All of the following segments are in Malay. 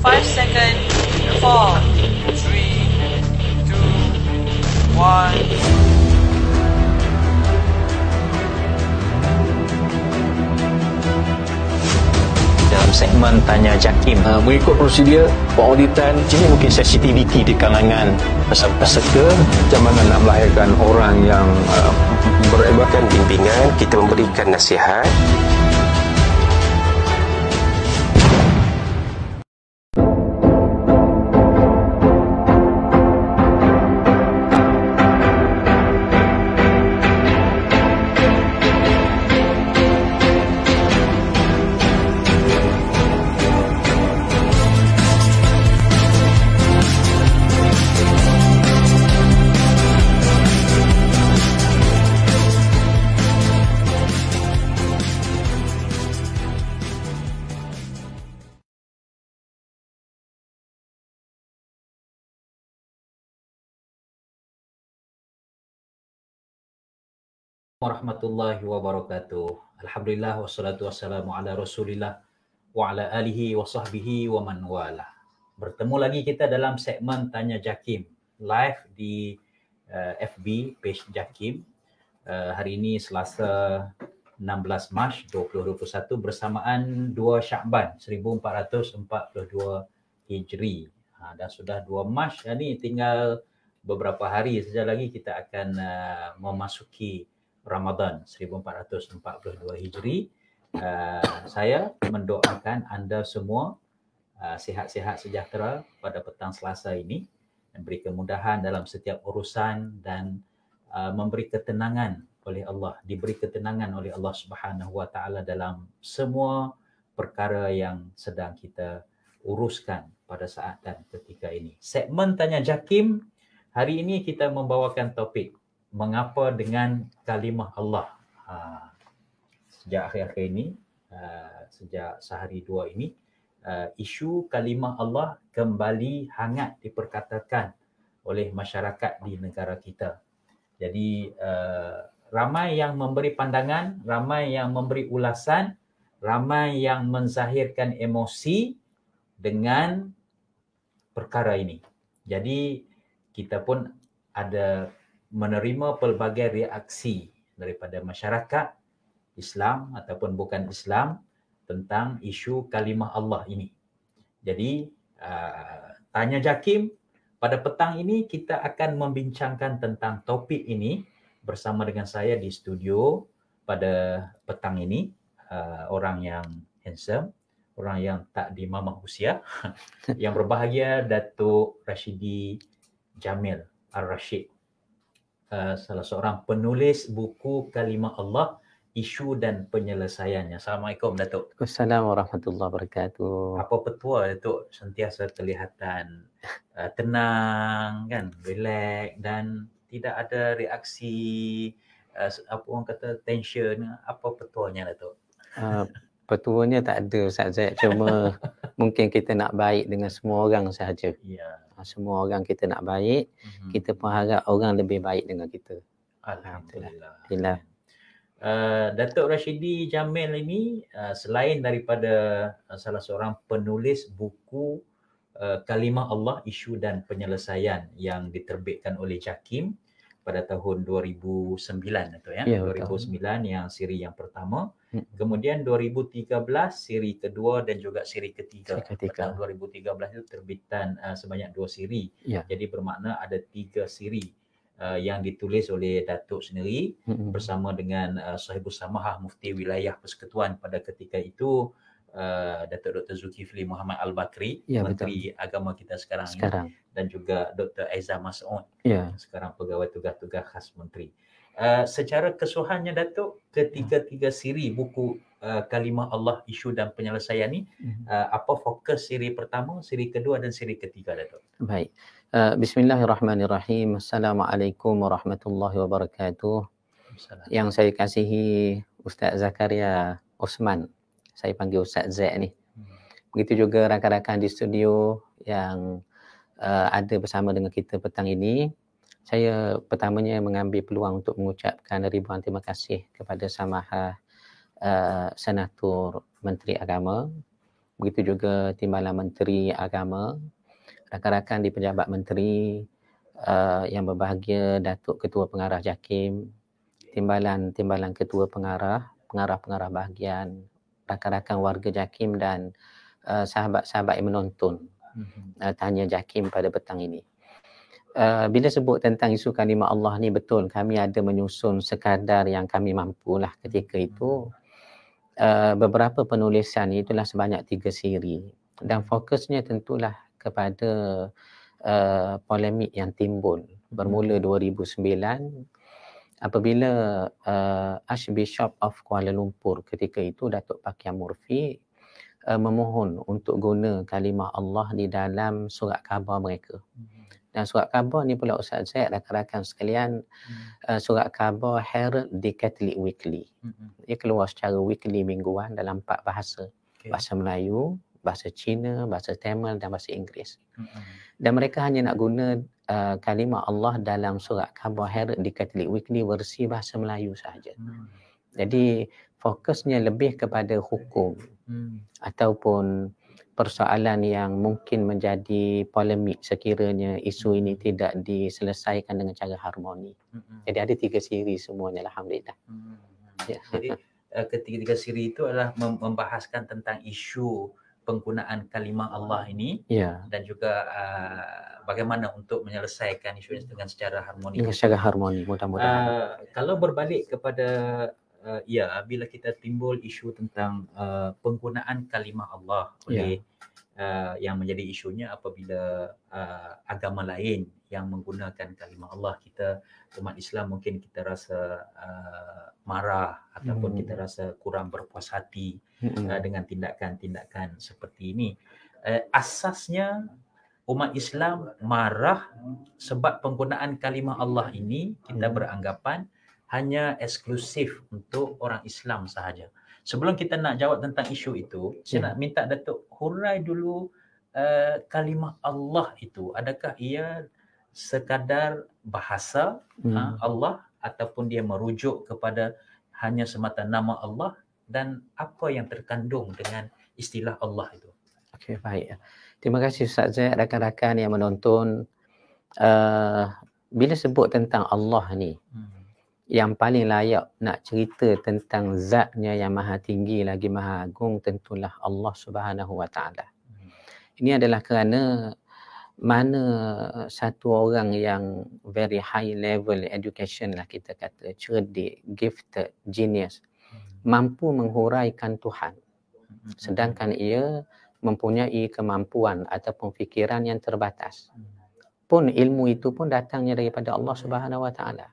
5 seconds. 4, 3, 2, 1. Dalam segmen Tanya Jakim, mengikut prosedur auditan, ini mungkin sensitiviti di kalangan peserta macam mana nak melahirkan orang yang beribadah bimbingan, kita memberikan nasihat. Warahmatullahi wabarakatuh. Alhamdulillah wassalatu wassalamu ala Rasulillah wa ala alihi wa sahbihi wa man wala. Bertemu lagi kita dalam segmen Tanya Jakim live di FB page Jakim. Hari ini Selasa 16 Mac 2021 bersamaan 2 Syakban 1442 Hijri. Dan sudah 2 Mac ini tinggal beberapa hari saja lagi kita akan memasuki Ramadan 1442 Hijri. Saya mendoakan anda semua sihat-sihat sejahtera pada petang Selasa ini, memberi kemudahan dalam setiap urusan dan memberi ketenangan oleh Allah, diberi ketenangan oleh Allah Subhanahu Wa Taala dalam semua perkara yang sedang kita uruskan pada saat dan ketika ini. Segmen Tanya Jakim hari ini kita membawakan topik mengapa dengan kalimah Allah. Sejak akhir-akhir ini, sejak sehari dua ini, isu kalimah Allah kembali hangat diperkatakan oleh masyarakat di negara kita. Jadi ramai yang memberi pandangan, ramai yang memberi ulasan, ramai yang menzahirkan emosi dengan perkara ini. Jadi kita pun ada menerima pelbagai reaksi daripada masyarakat Islam ataupun bukan Islam tentang isu kalimah Allah ini. Jadi Tanya Jakim pada petang ini kita akan membincangkan tentang topik ini bersama dengan saya di studio pada petang ini, orang yang handsome, orang yang tak dimamah usia, yang berbahagia Datuk Rashidi Jamil Ar-Rashid, salah seorang penulis buku Kalimah Allah, Isu dan Penyelesaiannya. Assalamualaikum Datuk. Assalamualaikum warahmatullahi wabarakatuh. Apa petua Datuk sentiasa kelihatan tenang kan, relax dan tidak ada reaksi apa orang kata tension. Apa petuanya Datuk? Petuanya tak ada Ustaz Zaid, cuma mungkin kita nak baik dengan semua orang sahaja. Ya. Semua orang kita nak baik, kita pun harap orang lebih baik dengan kita. Alhamdulillah. Datuk Rashidi Jamil ini selain daripada salah seorang penulis buku Kalimah Allah, Isu dan Penyelesaian yang diterbitkan oleh Jakim pada tahun 2009 itu ya, 2009 yang siri yang pertama. Kemudian 2013 siri kedua dan juga siri ketiga. Pada tahun 2013 itu terbitan sebanyak 2 siri. Jadi bermakna ada 3 siri yang ditulis oleh Datuk sendiri bersama dengan Sahibus Samahah Mufti Wilayah Persekutuan pada ketika itu, Datuk Dr. Zulkifli Muhammad Al-Bakri, Menteri Agama kita sekarang ini, dan juga Dr. Aizah Mas'ud, sekarang pegawai tugas-tugas khas Menteri. Secara keseluruhannya Datuk, ketiga-tiga siri buku Kalimah Allah, Isu dan Penyelesaian ni, apa fokus siri pertama, siri kedua dan siri ketiga Datuk? Baik. Bismillahirrahmanirrahim. Assalamualaikum warahmatullahi wabarakatuh. Yang saya kasihi Ustaz Zakaria Osman, saya panggil Ustaz Z ni. Begitu juga rakan-rakan di studio yang ada bersama dengan kita petang ini. Saya pertamanya mengambil peluang untuk mengucapkan ribuan terima kasih kepada Samahah Senator Menteri Agama begitu juga Timbalan Menteri Agama, rakan-rakan di Pejabat Menteri yang berbahagia, Datuk Ketua Pengarah JAKIM, Timbalan Ketua Pengarah bahagian, rakan-rakan warga JAKIM dan sahabat-sahabat yang menonton Tanya JAKIM pada petang ini. Bila sebut tentang isu kalimah Allah ni, betul kami ada menyusun sekadar yang kami mampulah ketika itu. Beberapa penulisan itulah sebanyak 3 siri dan fokusnya tentulah kepada polemik yang timbul bermula 2009 apabila Archbishop of Kuala Lumpur ketika itu, Datuk Pakian Murfi, memohon untuk guna kalimah Allah di dalam surat khabar mereka. Dan surat khabar ni pula Ustaz Zaid, rakan-rakan sekalian, surat khabar Herald The Catholic Weekly. Ia keluar secara weekly, mingguan, dalam 4 bahasa. Bahasa Melayu, bahasa Cina, bahasa Tamil dan bahasa Inggeris. Dan mereka hanya nak guna kalimah Allah dalam surat khabar Herald The Catholic Weekly versi bahasa Melayu sahaja. Jadi fokusnya lebih kepada hukum ataupun persoalan yang mungkin menjadi polemik sekiranya isu ini tidak diselesaikan dengan cara harmoni. Jadi ada 3 siri semuanya, alhamdulillah. Ya. Jadi ketiga siri itu adalah membahaskan tentang isu penggunaan kalimah Allah ini, dan juga bagaimana untuk menyelesaikan isu ini dengan secara harmoni. Dengan secara harmoni, mudah-mudahan. Kalau berbalik kepada bila kita timbul isu tentang penggunaan kalimah Allah oleh yang menjadi isunya apabila agama lain yang menggunakan kalimah Allah, kita umat Islam mungkin kita rasa marah ataupun kita rasa kurang berpuas hati dengan tindakan-tindakan seperti ini. Asasnya umat Islam marah sebab penggunaan kalimah Allah ini kita beranggapan hanya eksklusif untuk orang Islam sahaja. Sebelum kita nak jawab tentang isu itu, saya nak minta Datuk hurai dulu kalimah Allah itu. Adakah ia sekadar bahasa Allah ataupun dia merujuk kepada hanya semata nama Allah, dan apa yang terkandung dengan istilah Allah itu? Okey, baik. Terima kasih Ustaz Zaid, rakan-rakan yang menonton. Bila sebut tentang Allah ni, yang paling layak nak cerita tentang zatnya yang maha tinggi lagi maha agung tentulah Allah Subhanahu Wa Taala. Ini adalah kerana mana satu orang yang very high level education lah kita kata, cerdik, gifted, genius, mampu menghuraikan Tuhan, sedangkan ia mempunyai kemampuan ataupun fikiran yang terbatas, pun ilmu itu pun datangnya daripada Allah Subhanahu Wa Taala.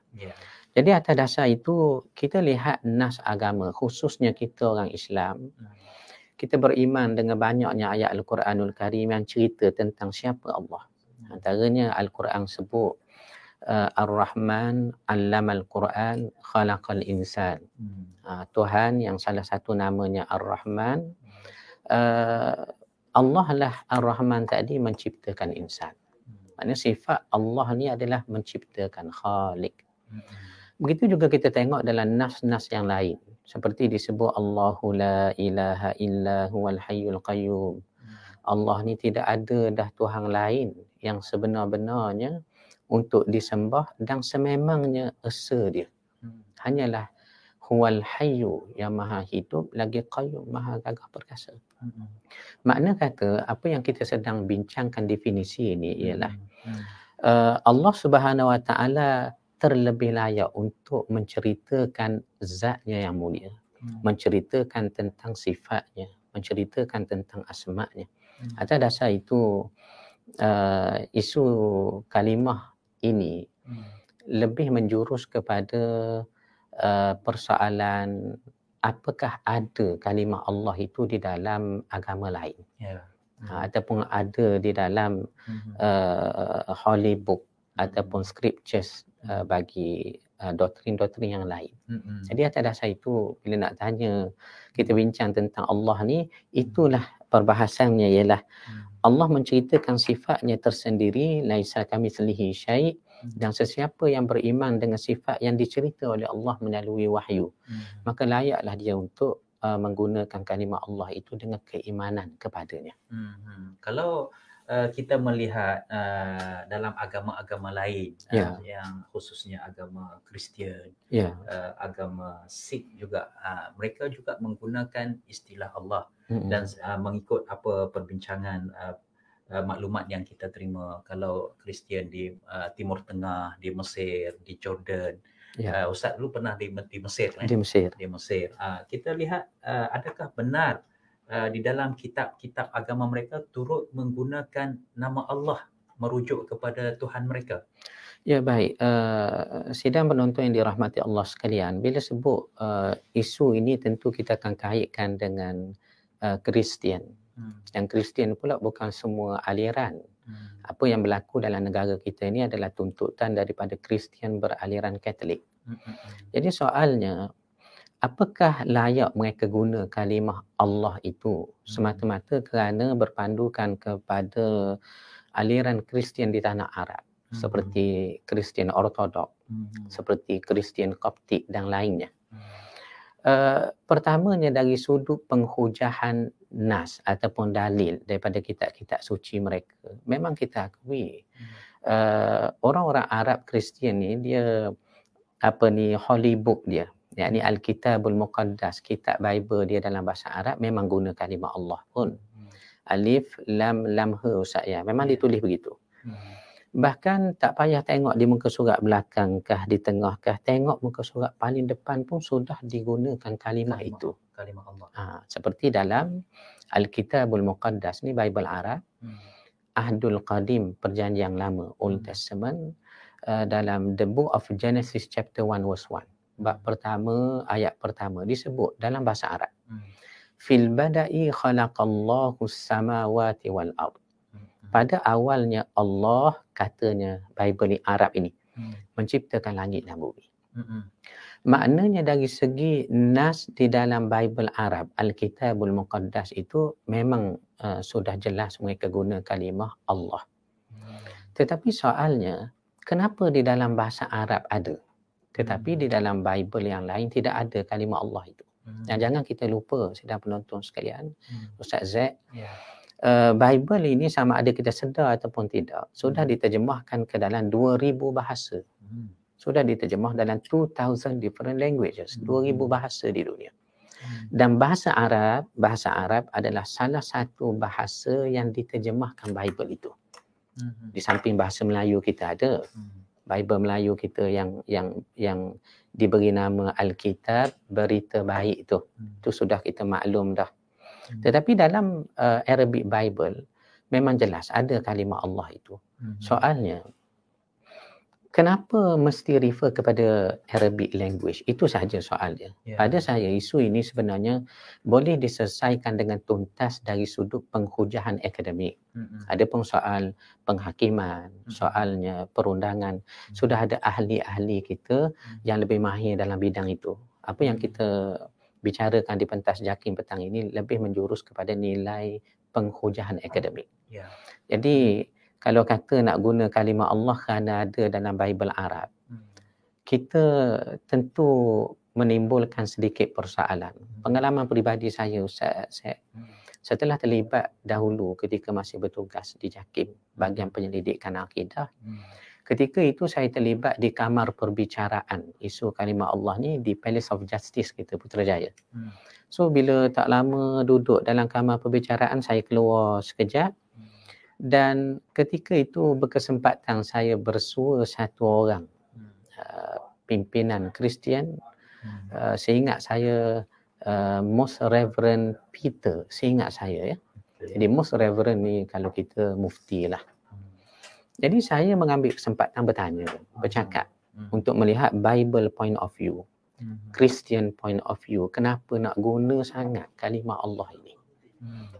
Jadi atas dasar itu kita lihat nas agama, khususnya kita orang Islam, kita beriman dengan banyaknya ayat Al-Quranul Karim yang cerita tentang siapa Allah. Antaranya Al-Quran sebut Ar-Rahman 'allamal Quran khalaqal insan. Tuhan yang salah satu namanya Ar-Rahman, Allah lah Ar-Rahman tadi menciptakan insan. Maksudnya sifat Allah ni adalah menciptakan, khaliq. Begitu juga kita tengok dalam nas-nas yang lain. Seperti disebut Allahu la ilaha illa huwal hayyul qayyum. Allah ni tidak ada dah Tuhan lain yang sebenar-benarnya untuk disembah dan sememangnya esa dia. Hanyalah huwal hayyu yang maha hidup lagi qayyum, maha gagah perkasa. Makna kata apa yang kita sedang bincangkan definisi ini ialah Allah Subhanahu Wa Taala terlebih layak untuk menceritakan zatnya yang mulia, menceritakan tentang sifatnya, menceritakan tentang asma'nya. Atas dasar itu isu kalimah ini lebih menjurus kepada persoalan apakah ada kalimah Allah itu di dalam agama lain, ataupun ada di dalam holy book ataupun scriptures bagi doktrin-doktrin yang lain. Jadi atas dasar itu bila nak tanya, kita bincang tentang Allah ni, itulah perbahasannya ialah Allah menceritakan sifatnya tersendiri, laisa kamitslihi syai', dan sesiapa yang beriman dengan sifat yang dicerita oleh Allah melalui wahyu, maka layaklah dia untuk menggunakan kalimah Allah itu dengan keimanan kepadanya. Kalau kita melihat dalam agama-agama lain, Ya. yang khususnya agama Kristian, Ya. agama Sikh juga, mereka juga menggunakan istilah Allah. Mm-mm. Dan mengikut apa perbincangan maklumat yang kita terima, kalau Kristian di Timur Tengah, di Mesir, di Jordan, Ya. Ustaz dulu pernah di Mesir, Di Mesir. di Mesir. Kita lihat adakah benar di dalam kitab-kitab agama mereka turut menggunakan nama Allah merujuk kepada Tuhan mereka? Ya, baik. Sidang penonton yang dirahmati Allah sekalian, bila sebut isu ini tentu kita akan kaitkan dengan Kristian. Yang Kristian pula bukan semua aliran. Apa yang berlaku dalam negara kita ini adalah tuntutan daripada Kristian beraliran Katolik. Jadi soalnya, apakah layak mereka guna kalimah Allah itu semata-mata kerana berpandukan kepada aliran Kristian di tanah Arab, seperti Kristian Ortodok, seperti Kristian Koptik dan lainnya. Pertamanya dari sudut penghujahan nas ataupun dalil daripada kitab-kitab suci mereka, memang kita akui orang-orang Arab Kristian ni dia holy book dia, yakni Al-Kitabul Muqaddas, kitab Bible dia dalam bahasa Arab memang guna kalimah Allah pun. Alif, lam, lam, ha, Ustaz ya. Memang ditulis begitu. Bahkan tak payah tengok di muka surat belakang kah, di tengah kah, tengok muka surat paling depan pun sudah digunakan kalimah itu. Kalimah Allah. Seperti dalam Al-Kitabul Muqaddas ni Bible Arab, Ahdul Qadim, perjanjian lama, Old Testament, dalam the book of Genesis chapter 1 verse 1. Bab pertama, ayat pertama disebut dalam bahasa Arab. Fil bada'i khalaqallahu samawati wal ard. Pada awalnya Allah, katanya Bible Arab ini, menciptakan langit dan bumi. Maknanya dari segi nas di dalam Bible Arab, Al-Kitabul Muqaddas itu memang sudah jelas mereka guna kalimah Allah. Tetapi soalnya, kenapa di dalam bahasa Arab ada, tetapi di dalam Bible yang lain tidak ada kalimah Allah itu? Dan jangan kita lupa, sedang penonton sekalian, Ustaz Z, Bible ini sama ada kita sedar ataupun tidak, sudah diterjemahkan ke dalam 2000 bahasa. Sudah diterjemah dalam 2000 different languages, 2000 bahasa di dunia. Dan bahasa Arab adalah salah satu bahasa yang diterjemahkan Bible itu. Di samping bahasa Melayu kita ada, Bible Melayu kita yang diberi nama Alkitab Berita Baik itu. Itu sudah kita maklum dah. Tetapi dalam Arabic Bible memang jelas ada kalimah Allah itu. Soalnya, kenapa mesti refer kepada Arabic language? Itu sahaja soalnya. Pada saya, isu ini sebenarnya boleh diselesaikan dengan tuntas dari sudut penghujahan akademik. Adapun soal penghakiman, soalnya perundangan, sudah ada ahli-ahli kita yang lebih mahir dalam bidang itu. Apa yang kita bicarakan di pentas JAKIM petang ini lebih menjurus kepada nilai penghujahan akademik. Jadi, kalau kata nak guna kalimah Allah kerana ada dalam Bible Arab, kita tentu menimbulkan sedikit persoalan. Pengalaman peribadi saya, Ustaz, setelah terlibat dahulu ketika masih bertugas di JAKIM, bahagian penyelidikan akidah, ketika itu saya terlibat di kamar perbicaraan isu kalimah Allah ni di Palace of Justice kita, Putrajaya. So, bila tak lama duduk dalam kamar perbicaraan, saya keluar sekejap. Dan ketika itu berkesempatan saya bersua satu orang pimpinan Kristian, seingat saya Most Reverend Peter, seingat saya ya. Jadi Most Reverend ni kalau kita mufti lah. Jadi saya mengambil kesempatan bertanya, bercakap untuk melihat Bible point of view, Christian point of view, kenapa nak guna sangat kalimah Allah ini.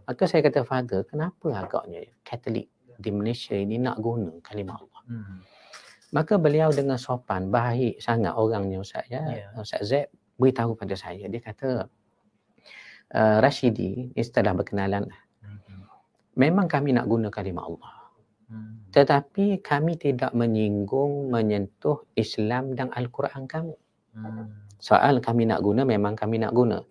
Maka saya kata, Father, kenapa agaknya Katolik di Malaysia ini nak guna kalimah Allah? Maka beliau dengan sopan, baik sangat orangnya Ustaz ya. Ustaz Z beritahu pada saya, dia kata, Rashidi, ini setelah berkenalan, memang kami nak guna kalimah Allah. Tetapi kami tidak menyinggung, menyentuh Islam dan Al-Quran kamu. Soal kami nak guna, memang kami nak guna.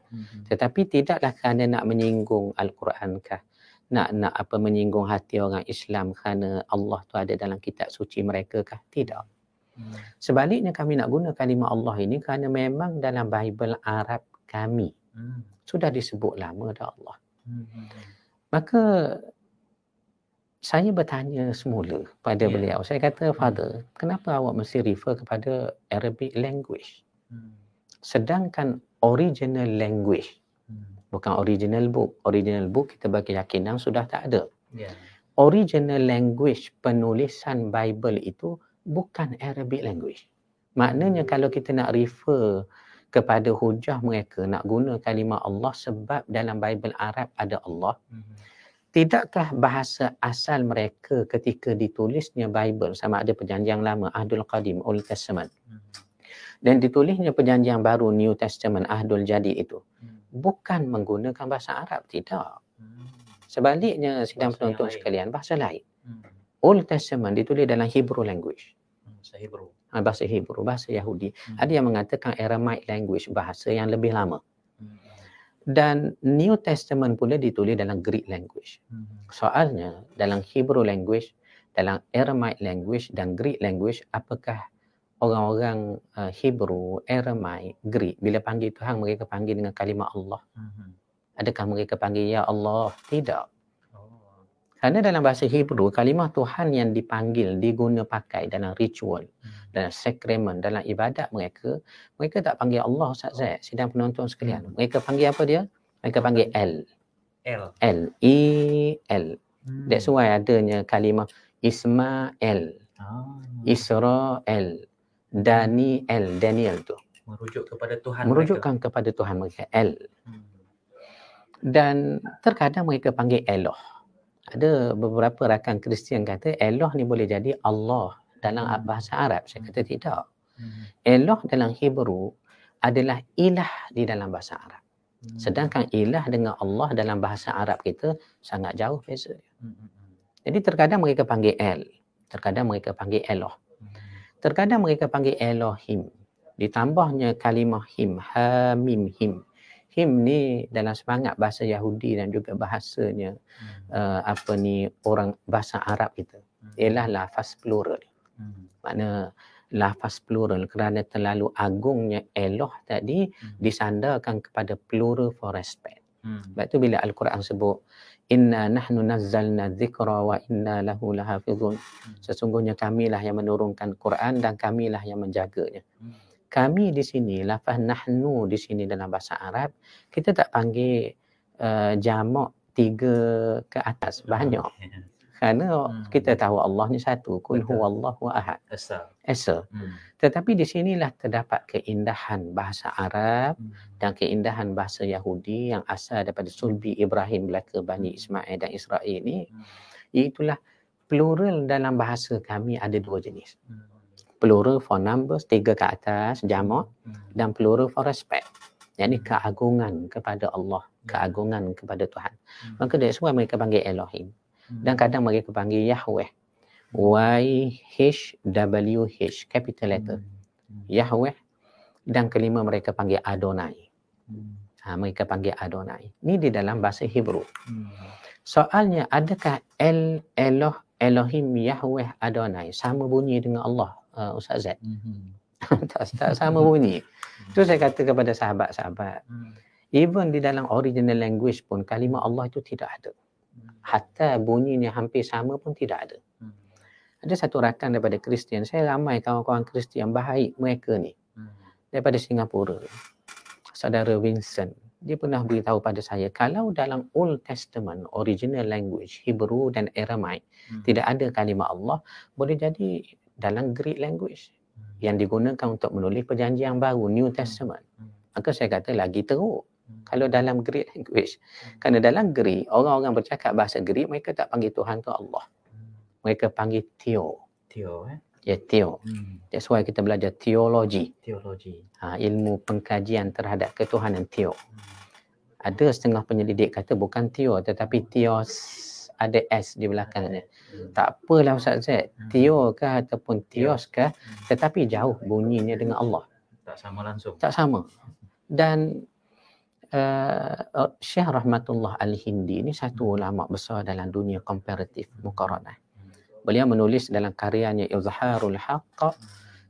Tetapi tidaklah kerana nak menyinggung Al-Quran kah, nak apa menyinggung hati orang Islam kerana Allah tu ada dalam kitab suci mereka kah? Tidak. Sebaliknya kami nak guna kalimah Allah ini kerana memang dalam Bible Arab kami sudah disebut lama dah Allah. Maka saya bertanya semula pada beliau. Saya kata, Father, kenapa awak mesti refer kepada Arabic language? Sedangkan original language, bukan original book. Original book kita bagi keyakinan sudah tak ada. Original language penulisan Bible itu bukan Arabic language. Maknanya kalau kita nak refer kepada hujah mereka nak guna kalimah Allah sebab dalam Bible Arab ada Allah, tidakkah bahasa asal mereka ketika ditulisnya Bible, sama ada perjanjian lama, Ahdul Qadim, Old Testament, dan ditulisnya perjanjian baru, New Testament, Ahdul Jadid itu, bukan menggunakan bahasa Arab? Tidak. Sebaliknya, sidang penonton sekalian, bahasa lain. Old Testament ditulis dalam Hebrew language. Bahasa Hebrew, bahasa Yahudi. Ada yang mengatakan Aramaic language, bahasa yang lebih lama. Dan New Testament pula ditulis dalam Greek language. Soalnya, dalam Hebrew language, dalam Aramaic language dan Greek language, apakah orang-orang Hebrew, Aramaic, Greek, bila panggil Tuhan, mereka panggil dengan kalimah Allah? Adakah mereka panggil Ya Allah? Tidak. Kerana dalam bahasa Hebrew, kalimah Tuhan yang dipanggil, diguna pakai dalam ritual, dalam sakramen, dalam ibadat mereka, mereka tak panggil Allah, Ustaz Zaid, sidang penonton sekalian. Mereka panggil apa dia? Mereka panggil L. L-E-L. That's why adanya kalimah Ismail, Israel, Daniel, Daniel tu. Merujuk kepada Tuhan. Merujukkan kepada Tuhan mereka, L. Dan terkadang mereka panggil Eloh. Ada beberapa rakan Kristian kata Eloh ni boleh jadi Allah dalam bahasa Arab. Saya kata tidak. Eloh dalam Hebrew adalah ilah di dalam bahasa Arab. Sedangkan ilah dengan Allah dalam bahasa Arab kita sangat jauh beza. Jadi terkadang mereka panggil El, terkadang mereka panggil Eloh, terkadang mereka panggil Elohim. Ditambahnya kalimah him, hamim, him. Him ni dalam semangat bahasa Yahudi dan juga bahasanya orang bahasa Arab kita ialah lafaz plural. Makna lafaz plural kerana terlalu agungnya Eloh tadi disandarkan kepada plural for respect. Sebab tu bila Al-Quran sebut inna nahnu nazzalna dzikra wa inna lahu lahafizun, sesungguhnya kamilah yang menurunkan Quran dan kamilah yang menjaganya. Kami di sini, lafaz nahnu di sini dalam bahasa Arab, kita tak panggil jamak 3 ke atas, banyak. Kerana kita tahu Allah ni satu, kul huwallahu ahad, Esa. Tetapi di sinilah terdapat keindahan bahasa Arab dan keindahan bahasa Yahudi yang asal daripada sulbi Ibrahim belaka Bani Ismail dan Israel ini. Iaitulah plural dalam bahasa kami ada 2 jenis. Plural for numbers, 3 ke atas, jamak, dan plural for respect. Yang keagungan kepada Allah, keagungan kepada Tuhan. Maka that's why mereka panggil Elohim. Dan kadang mereka panggil Yahweh. Y-H-W-H, capital letter. Yahweh. Dan kelima mereka panggil Adonai. Mereka panggil Adonai. Ini di dalam bahasa Hebrew. Soalnya, adakah Eloh, Elohim, Yahweh, Adonai sama bunyi dengan Allah? Ustaz Zaid. tak sama bunyi. Itu saya kata kepada sahabat-sahabat. Even di dalam original language pun kalimah Allah itu tidak ada. Hatta bunyinya hampir sama pun tidak ada. Ada satu rakan daripada Kristian. Saya ramai kawan-kawan Kristian baik mereka ni. Daripada Singapura. Saudara Vincent. Dia pernah beritahu pada saya kalau dalam Old Testament original language Hebrew dan Aramaic tidak ada kalimah Allah, boleh jadi dalam Greek language yang digunakan untuk menulis perjanjian baru, New Testament. Maka saya kata lagi teruk kalau dalam Greek language. Kerana dalam Greek, orang-orang bercakap bahasa Greek, mereka tak panggil Tuhan tu Allah. Mereka panggil Theo. Ya, Theo. That's why kita belajar teologi. Ilmu pengkajian terhadap ketuhanan Theo. Ada setengah penyelidik kata bukan Theo tetapi Theos, ada S di belakangnya. Tak apalah Ustaz Zaid, Theo kah ataupun Theos kah, tetapi jauh bunyinya dengan Allah. Tak sama langsung. Tak sama. Dan Syekh Rahmatullah Al-Hindi ini satu ulama besar dalam dunia komparatif muqaranah. Beliau menulis dalam karyanya Izharul Haqq,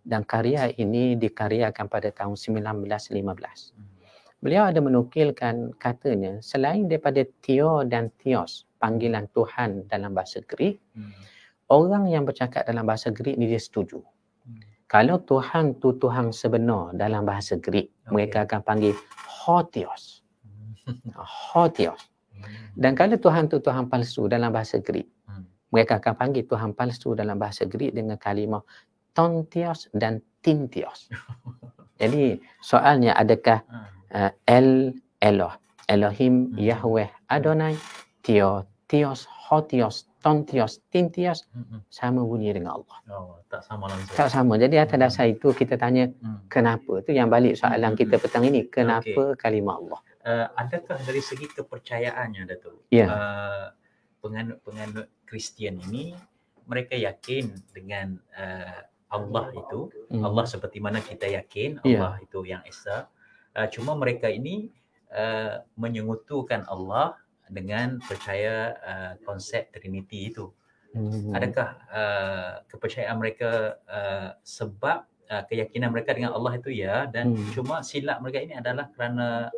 dan karya ini dikaryakan pada tahun 1915. Beliau ada menukilkan katanya, selain daripada Theo dan Theos, panggilan Tuhan dalam bahasa Greek, orang yang bercakap dalam bahasa Greek ni dia setuju. Kalau Tuhan tu Tuhan sebenar dalam bahasa Greek, mereka akan panggil Hotheos. Hotheos. Dan kalau Tuhan tu Tuhan palsu dalam bahasa Greek, mereka akan panggil Tuhan palsu dalam bahasa Greek dengan kalimah Tontheos dan Tintheos. Jadi soalnya, adakah Eloh, Elohim, Yahweh, Adonai, Theos, Hotheos, Tontheos, Tintheos sama bunyi dengan Allah? Tak sama langsung. Tak sama. Jadi atas dasar itu kita tanya kenapa? Itu yang balik soalan kita petang ini. Kenapa kalimah Allah? Adakah dari segi kepercayaannya, Datuk? Ya. Penganut Kristian ini, mereka yakin dengan Allah itu, Allah seperti mana kita yakin Allah itu yang Esa. Cuma mereka ini menyekutukan Allah dengan percaya konsep Trinity itu. Adakah kepercayaan mereka sebab keyakinan mereka dengan Allah itu ya, dan cuma silap mereka ini adalah kerana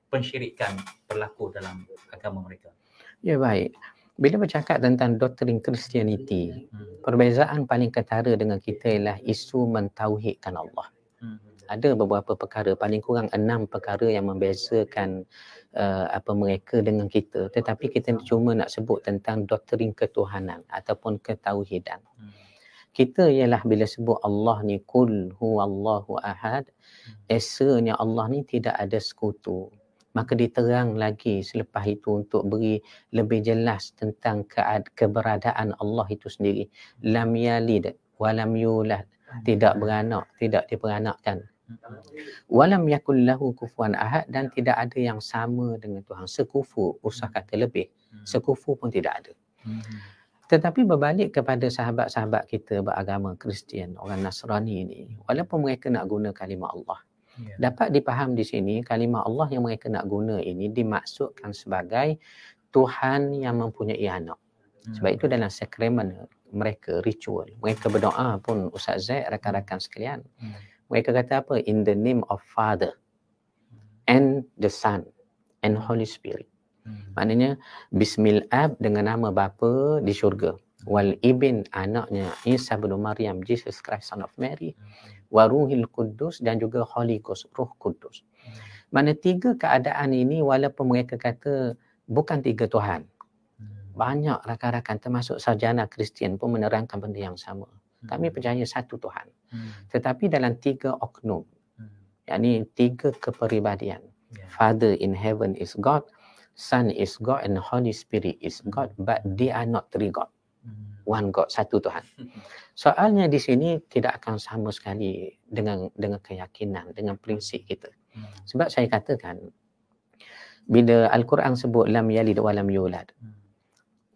pensyirikan berlaku dalam agama mereka? Ya, baik. Bila bercakap tentang doktrin Christianity, perbezaan paling ketara dengan kita ialah isu mentauhidkan Allah. Ada beberapa perkara, paling kurang 6 perkara yang membezakan mereka dengan kita. Tetapi kita cuma nak sebut tentang doktrin ketuhanan ataupun ketauhidan. Kita ialah bila sebut Allah ni Qul huwallahu ahad, esanya Allah ni tidak ada sekutu. Maka diterang lagi selepas itu untuk beri lebih jelas tentang keberadaan Allah itu sendiri. Lam yalid walam yulad, tidak beranak, tidak diperanakkan. Walam yakul lahu kufuwan ahad, dan tidak ada yang sama dengan Tuhan. Sekufu, usah kata lebih. Sekufu pun tidak ada. Tetapi berbalik kepada sahabat-sahabat kita beragama Kristian, orang Nasrani ini, walaupun mereka nak guna kalimah Allah, dapat dipaham di sini kalimah Allah yang mereka nak guna ini dimaksudkan sebagai Tuhan yang mempunyai anak. Sebab itu dalam sakramen mereka, ritual, mereka berdoa pun, Ustaz Zaid, rakan-rakan sekalian, mereka kata apa? In the name of Father and the Son and Holy Spirit. Maknanya Bismil Ab, dengan nama bapa di syurga, wal Ibn, anaknya Isa bin Maryam, Jesus Christ son of Mary, wa Ruhil Kudus, dan juga Holy Ghost, Roh Kudus. Mana 3 keadaan ini, walaupun mereka kata bukan 3 Tuhan, banyak rakan-rakan termasuk sarjana Kristian pun menerangkan benda yang sama. Kami percaya satu Tuhan. Tetapi dalam 3 oknum, yakni 3 kepribadian. Father in heaven is God, Son is God, and Holy Spirit is God, but they are not 3 God. One God, satu Tuhan. Soalnya di sini tidak akan sama sekali dengan keyakinan, dengan prinsip kita. Sebab saya katakan, bila Al-Quran sebut lam yalid wa lam yulad,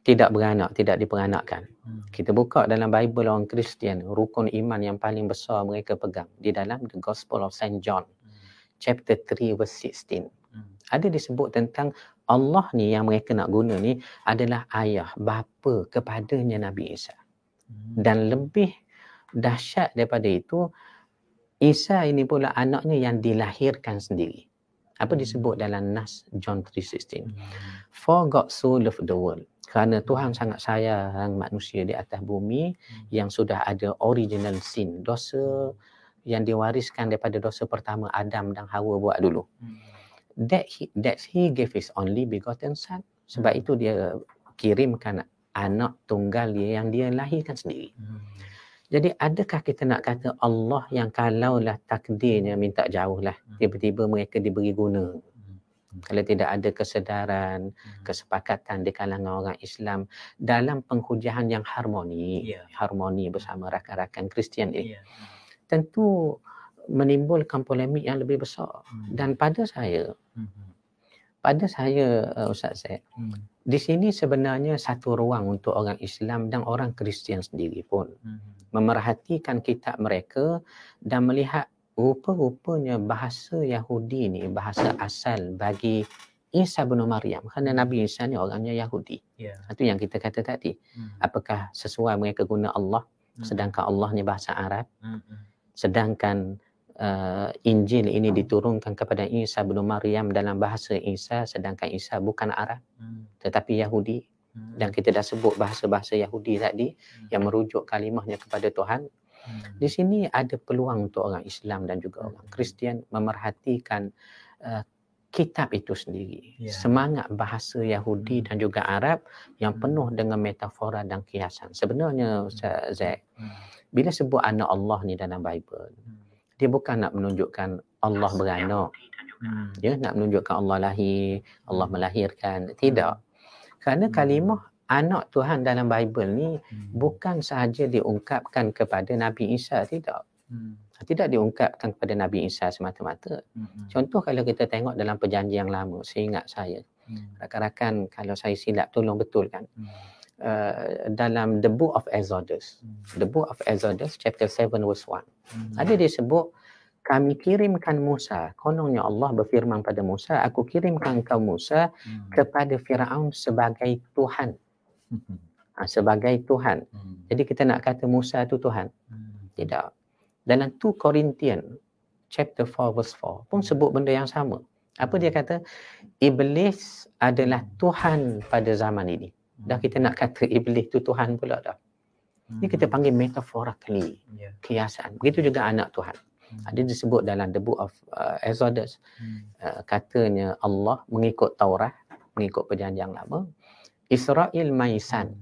tidak beranak, tidak diperanakkan. Kita buka dalam Bible orang Kristian, rukun iman yang paling besar mereka pegang di dalam The Gospel of St. John, chapter 3 verse 16. Ada disebut tentang Allah ni yang mereka nak guna ni adalah ayah, bapa kepadanya Nabi Isa. Dan lebih dahsyat daripada itu, Isa ini pula anaknya yang dilahirkan sendiri. Apa disebut dalam Nas John 3:16? For God so loved the world. Kerana Tuhan sangat sayang manusia di atas bumi yang sudah ada original sin, dosa yang diwariskan daripada dosa pertama Adam dan Hawa buat dulu. That he gave his only begotten son. Sebab itu dia kirimkan anak tunggal dia yang dia lahirkan sendiri. Jadi adakah kita nak kata Allah yang kalaulah takdirnya minta jauh lah, tiba-tiba mereka diberi guna? Kalau tidak ada kesedaran, kesepakatan di kalangan orang Islam dalam penghujahan yang harmoni, harmoni bersama rakan-rakan Kristian ini, tentu menimbulkan polemik yang lebih besar. Dan pada saya Ustaz Zaid, di sini sebenarnya satu ruang untuk orang Islam dan orang Kristian sendiri pun memerhatikan kitab mereka dan melihat rupa-rupanya bahasa Yahudi ni bahasa asal bagi Isa bin Maryam, kerana Nabi Isa ni orangnya Yahudi. Ya. Itu yang kita kata tadi. Apakah sesuai mereka guna Allah, sedangkan Allah ni bahasa Arab, sedangkan Injil ini diturunkan kepada Isa bin Maryam dalam bahasa Isa, sedangkan Isa bukan Arab tetapi Yahudi. Dan kita dah sebut bahasa-bahasa Yahudi tadi yang merujuk kalimahnya kepada Tuhan. Di sini ada peluang untuk orang Islam dan juga orang Kristian memerhatikan kitab itu sendiri. Semangat bahasa Yahudi dan juga Arab yang penuh dengan metafora dan kiasan. Sebenarnya Ustaz Zack, bila sebut anak Allah ni dalam Bible, dia bukan nak menunjukkan Allah beranak. Dia nak menunjukkan Allah lahir, Allah melahirkan. Tidak. Kerana kalimah anak Tuhan dalam Bible ni bukan sahaja diungkapkan kepada Nabi Isa, tidak. Tidak diungkapkan kepada Nabi Isa semata-mata. Contoh kalau kita tengok dalam perjanjian lama, seingat saya, rakan-rakan kalau saya silap tolong betulkan. Dalam the book of Exodus, chapter 7 verse 1, ada disebut, kami kirimkan Musa, kononnya Allah berfirman pada Musa, aku kirimkan engkau Musa kepada Firaun sebagai Tuhan. Sebagai Tuhan. Jadi kita nak kata Musa itu Tuhan? Tidak. Dalam 2 Corinthians chapter 4 verse 4 pun sebut benda yang sama. Apa dia kata? Iblis adalah Tuhan pada zaman ini. Dah kita nak kata Iblis itu Tuhan pula dah. Ini kita panggil metaphorically, kiasan. Begitu juga anak Tuhan. Ada disebut dalam the book of Exodus, katanya Allah mengikut Taurat, mengikut perjanjian lama, Israel my son,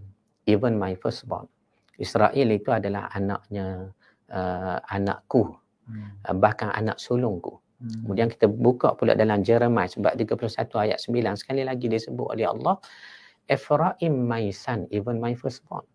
even my firstborn. Israel itu adalah anaknya, anakku, bahkan anak sulungku. Kemudian kita buka pula dalam Jeremiah sebab 31 ayat 9, sekali lagi disebut oleh Allah, Ephraim my son, even my firstborn.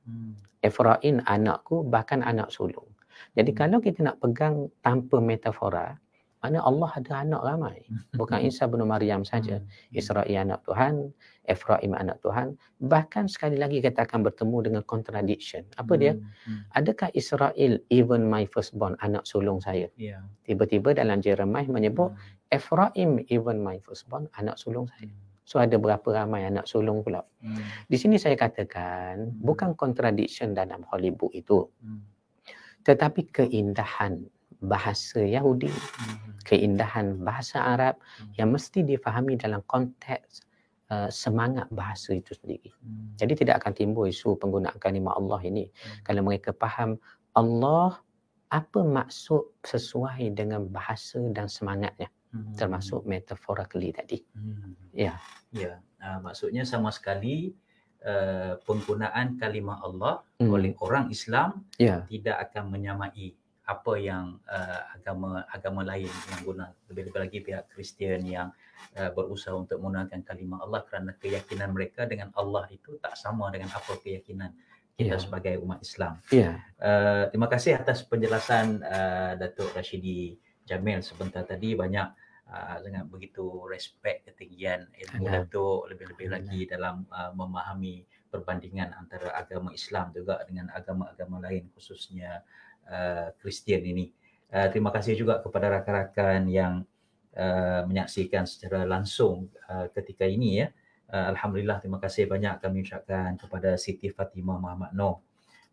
Ephraim anakku, bahkan anak sulung. Jadi kalau kita nak pegang tanpa metafora, mana Allah ada anak ramai. Bukan Isa bin Maryam saja. Israel anak Tuhan, Ephraim anak Tuhan. Bahkan sekali lagi kita akan bertemu dengan contradiction. Apa dia? Adakah Israel even my firstborn, anak sulung saya? Tiba-tiba dalam Jeremiah menyebut Ephraim even my firstborn, anak sulung saya. So ada berapa ramai anak sulung pula. Di sini saya katakan bukan contradiction dalam Hollywood itu. Tetapi keindahan bahasa Yahudi, keindahan bahasa Arab yang mesti difahami dalam konteks semangat bahasa itu sendiri. Jadi tidak akan timbul isu penggunaan kalimah Allah ini. Kalau mereka faham Allah, apa maksud sesuai dengan bahasa dan semangatnya, termasuk metaphorically tadi. Maksudnya sama sekali penggunaan kalimah Allah oleh orang Islam tidak akan menyamai apa yang agama lain yang guna. Lebih-lebih lagi pihak Kristian yang berusaha untuk menggunakan kalimah Allah kerana keyakinan mereka dengan Allah itu tak sama dengan apa keyakinan kita sebagai umat Islam. Terima kasih atas penjelasan Datuk Rashidi Jamil sebentar tadi. Banyak sangat begitu respect ketinggian ilmu Datuk, lebih-lebih lagi dalam memahami perbandingan antara agama Islam juga dengan agama-agama lain, khususnya Kristian ini. Terima kasih juga kepada rakan-rakan yang menyaksikan secara langsung ketika ini ya. Alhamdulillah, terima kasih banyak kami ucapkan kepada Siti Fatimah Muhammad Noor.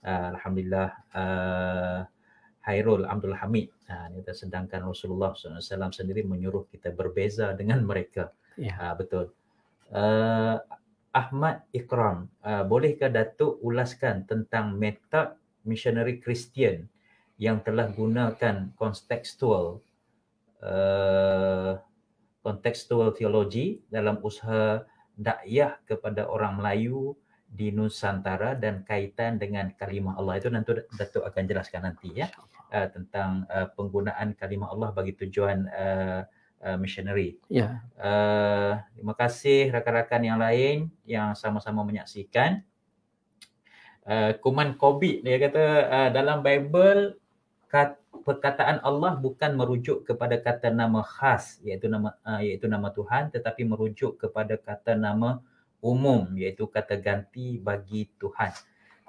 Alhamdulillah, Hairul Abdul Hamid. Sedangkan Rasulullah SAW sendiri menyuruh kita berbeza dengan mereka. Betul. Ahmad Ikram, bolehkah Datuk ulaskan tentang metod missionary Kristian yang telah gunakan kontekstual teologi dalam usaha dakwah kepada orang Melayu di Nusantara dan kaitan dengan kalimah Allah? Itu nanti Datuk akan jelaskan nanti ya, tentang penggunaan kalimah Allah bagi tujuan missionary. Terima kasih rakan-rakan yang lain yang sama-sama menyaksikan. Kuman Kobit dia kata dalam Bible perkataan Allah bukan merujuk kepada kata nama khas iaitu nama Tuhan, tetapi merujuk kepada kata nama umum iaitu kata ganti bagi Tuhan.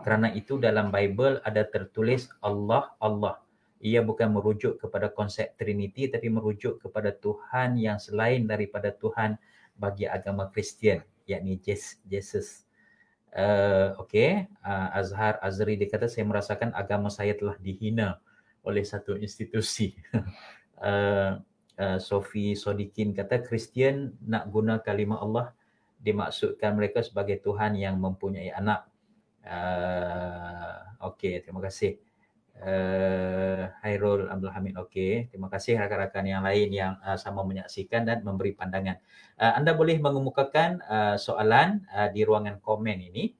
Kerana itu dalam Bible ada tertulis Allah Allah. ia bukan merujuk kepada konsep Trinity tapi merujuk kepada Tuhan yang selain daripada Tuhan bagi agama Kristian, yakni Jesus. Azhar Azri dia kata, saya merasakan agama saya telah dihina oleh satu institusi. Sofi Sodikin kata, Kristian nak guna kalimah Allah dimaksudkan mereka sebagai Tuhan yang mempunyai anak. Terima kasih. Hairul Abdul Hamid. Terima kasih rakan-rakan yang lain yang sama menyaksikan dan memberi pandangan. Anda boleh mengemukakan soalan di ruangan komen ini,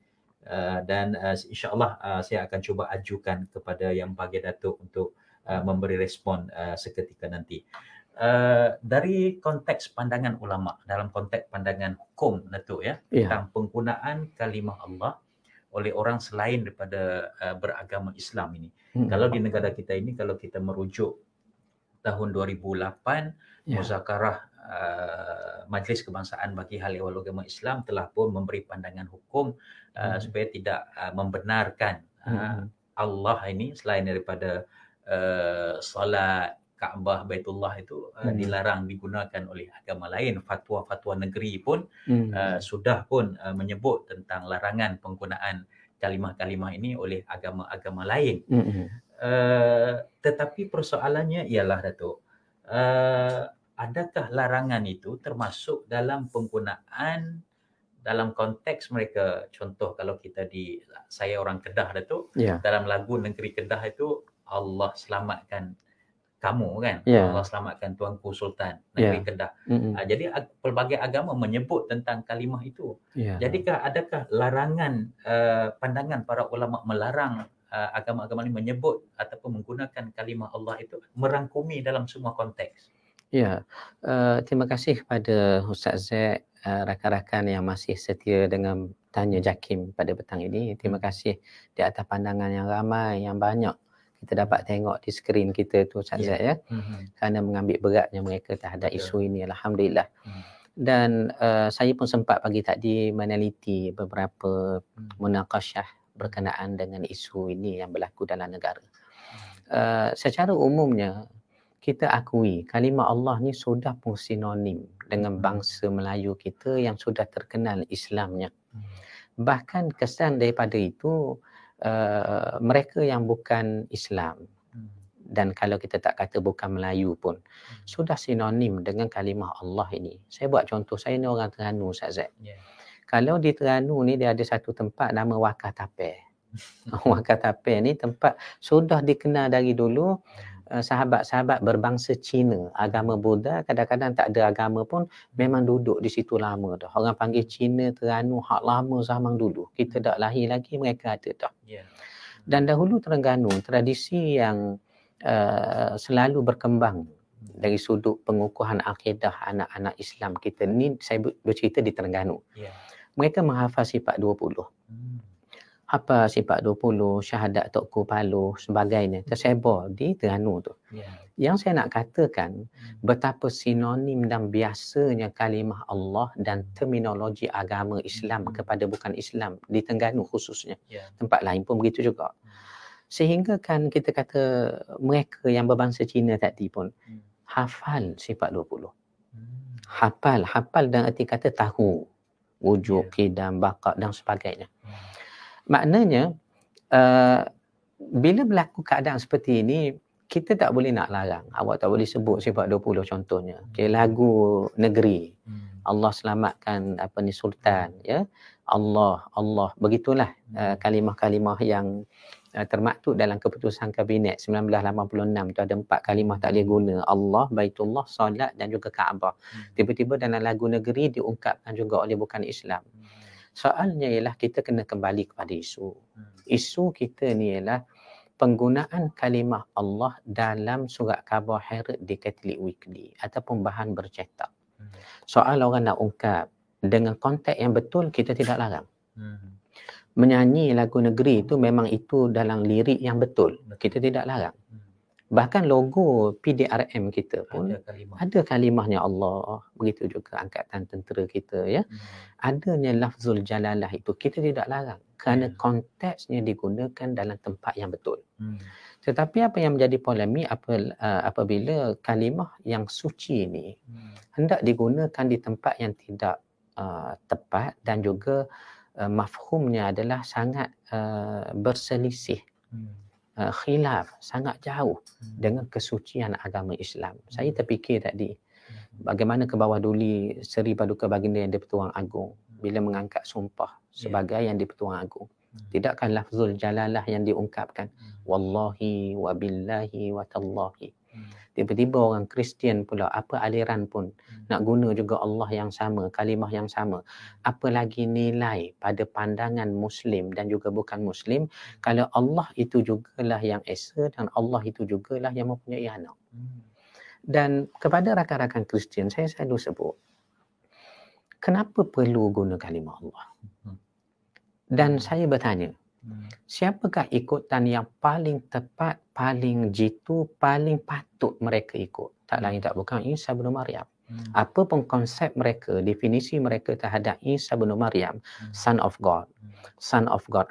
dan insya-Allah saya akan cuba ajukan kepada Yang Bahagia Datuk untuk memberi respon seketika nanti. Dari konteks pandangan ulama, dalam konteks pandangan hukum Datuk tentang penggunaan kalimah Allah oleh orang selain daripada beragama Islam ini. Kalau di negara kita ini, kalau kita merujuk tahun 2008, Muzakarah Majlis Kebangsaan bagi Hal Ehwal Agama Islam telah pun memberi pandangan hukum supaya tidak membenarkan Allah ini selain daripada solat, Kaabah, Baitullah itu dilarang digunakan oleh agama lain. Fatwa-fatwa negeri pun sudah pun menyebut tentang larangan penggunaan kalimah-kalimah ini oleh agama-agama lain. Tetapi persoalannya ialah, Datuk, adakah larangan itu termasuk dalam penggunaan dalam konteks mereka? Contoh, kalau saya orang Kedah, Datuk, dalam lagu Negeri Kedah itu, Allah selamatkan kamu kan, Allah selamatkan Tuanku Sultan Negeri Kedah. Jadi pelbagai agama menyebut tentang kalimah itu. Jadikah adakah larangan pandangan para ulama melarang agama-agama ini menyebut ataupun menggunakan kalimah Allah itu merangkumi dalam semua konteks? Terima kasih kepada Ustaz Zaid, rakan-rakan yang masih setia dengan Tanya Jakim pada petang ini. Terima kasih di atas pandangan yang ramai, yang banyak kita dapat tengok di skrin kita tu, Ustaz Zaid, kerana mengambil beratnya mereka terhadap isu ini, alhamdulillah. Dan saya pun sempat pagi tadi meneliti beberapa munaqasyah berkenaan dengan isu ini yang berlaku dalam negara. Secara umumnya kita akui kalimah Allah ni sudah pun sinonim dengan bangsa Melayu kita yang sudah terkenal Islamnya. Bahkan kesan daripada itu, mereka yang bukan Islam, dan kalau kita tak kata bukan Melayu pun, sudah sinonim dengan kalimah Allah ini. Saya buat contoh, saya ni orang Terengganu, Ustaz Zaid. Kalau di Terengganu ni dia ada satu tempat nama Wakah Tapeh. Wakah Tapeh ni tempat sudah dikenal dari dulu. Sahabat-sahabat berbangsa Cina, agama Buddha, kadang-kadang tak ada agama pun memang duduk di situ lama dah. Orang panggil Cina, Terengganu, hak lama zaman dulu. Kita tak lahir lagi, mereka ada dah. Dan dahulu Terengganu, tradisi yang selalu berkembang dari sudut pengukuhan akidah anak-anak Islam kita. Ni saya bercerita di Terengganu. Mereka menghafal sifat 20. Apa sifat 20, syahadat Tok Palu, sebagainya, tersebar di Terengganu tu. Yang saya nak katakan, betapa sinonim dan biasanya kalimah Allah dan terminologi agama Islam kepada bukan Islam di Terengganu khususnya. Tempat lain pun begitu juga. Sehingga kan kita kata mereka yang berbangsa Cina tadi pun hafal sifat 20. Hafal dan erti kata tahu wujud, kidam, bakat dan sebagainya. Maknanya bila berlaku keadaan seperti ini, kita tak boleh nak larang. Awak tak boleh sebut sifat 20 contohnya. Lagu negeri, Allah selamatkan Sultan, Allah, begitulah kalimah-kalimah yang termaktub dalam keputusan Kabinet 1986 tu ada 4 kalimah tak boleh guna. Allah, Baitullah, Solat dan juga Kaabah. Tiba-tiba dalam lagu negeri diungkapkan juga oleh bukan Islam. Soalnya ialah kita kena kembali kepada isu. Isu kita ni ialah penggunaan kalimah Allah dalam surat khabar Herald di Catholic Weekly ataupun bahan bercetak. Soal orang nak ungkap dengan konteks yang betul, kita tidak larang. Menyanyi lagu negeri itu memang itu dalam lirik yang betul, kita tidak larang. Bahkan logo PDRM kita pun ada kalimahnya Allah, begitu juga angkatan tentera kita adanya lafzul jalalah itu kita tidak larang kerana konteksnya digunakan dalam tempat yang betul. Tetapi apa yang menjadi polemik apabila kalimah yang suci ini hendak digunakan di tempat yang tidak tepat dan juga mafhumnya adalah sangat berselisih, khilaf, sangat jauh dengan kesucian agama Islam. Saya terfikir tadi, bagaimana ke bawah duli Seri Paduka Baginda Yang di-Pertuan Agong bila mengangkat sumpah sebagai yang di-Pertuan Agong. Tidakkah lafzul jalalah yang diungkapkan, wallahi wa billahi wa tallahi. Tiba-tiba orang Kristian pula, apa aliran pun nak guna juga Allah yang sama, kalimah yang sama. Apa lagi nilai pada pandangan Muslim dan juga bukan Muslim kalau Allah itu jugalah yang esa dan Allah itu jugalah yang mempunyai anak. Dan kepada rakan-rakan Kristian saya selalu sebut, kenapa perlu guna kalimah Allah? Dan saya bertanya, siapakah ikutan yang paling tepat, paling jitu, paling patut mereka ikut? Tak lain tak bukan Isa bin Maryam. Apa pun konsep mereka, definisi mereka terhadap Isa bin Maryam, son of God,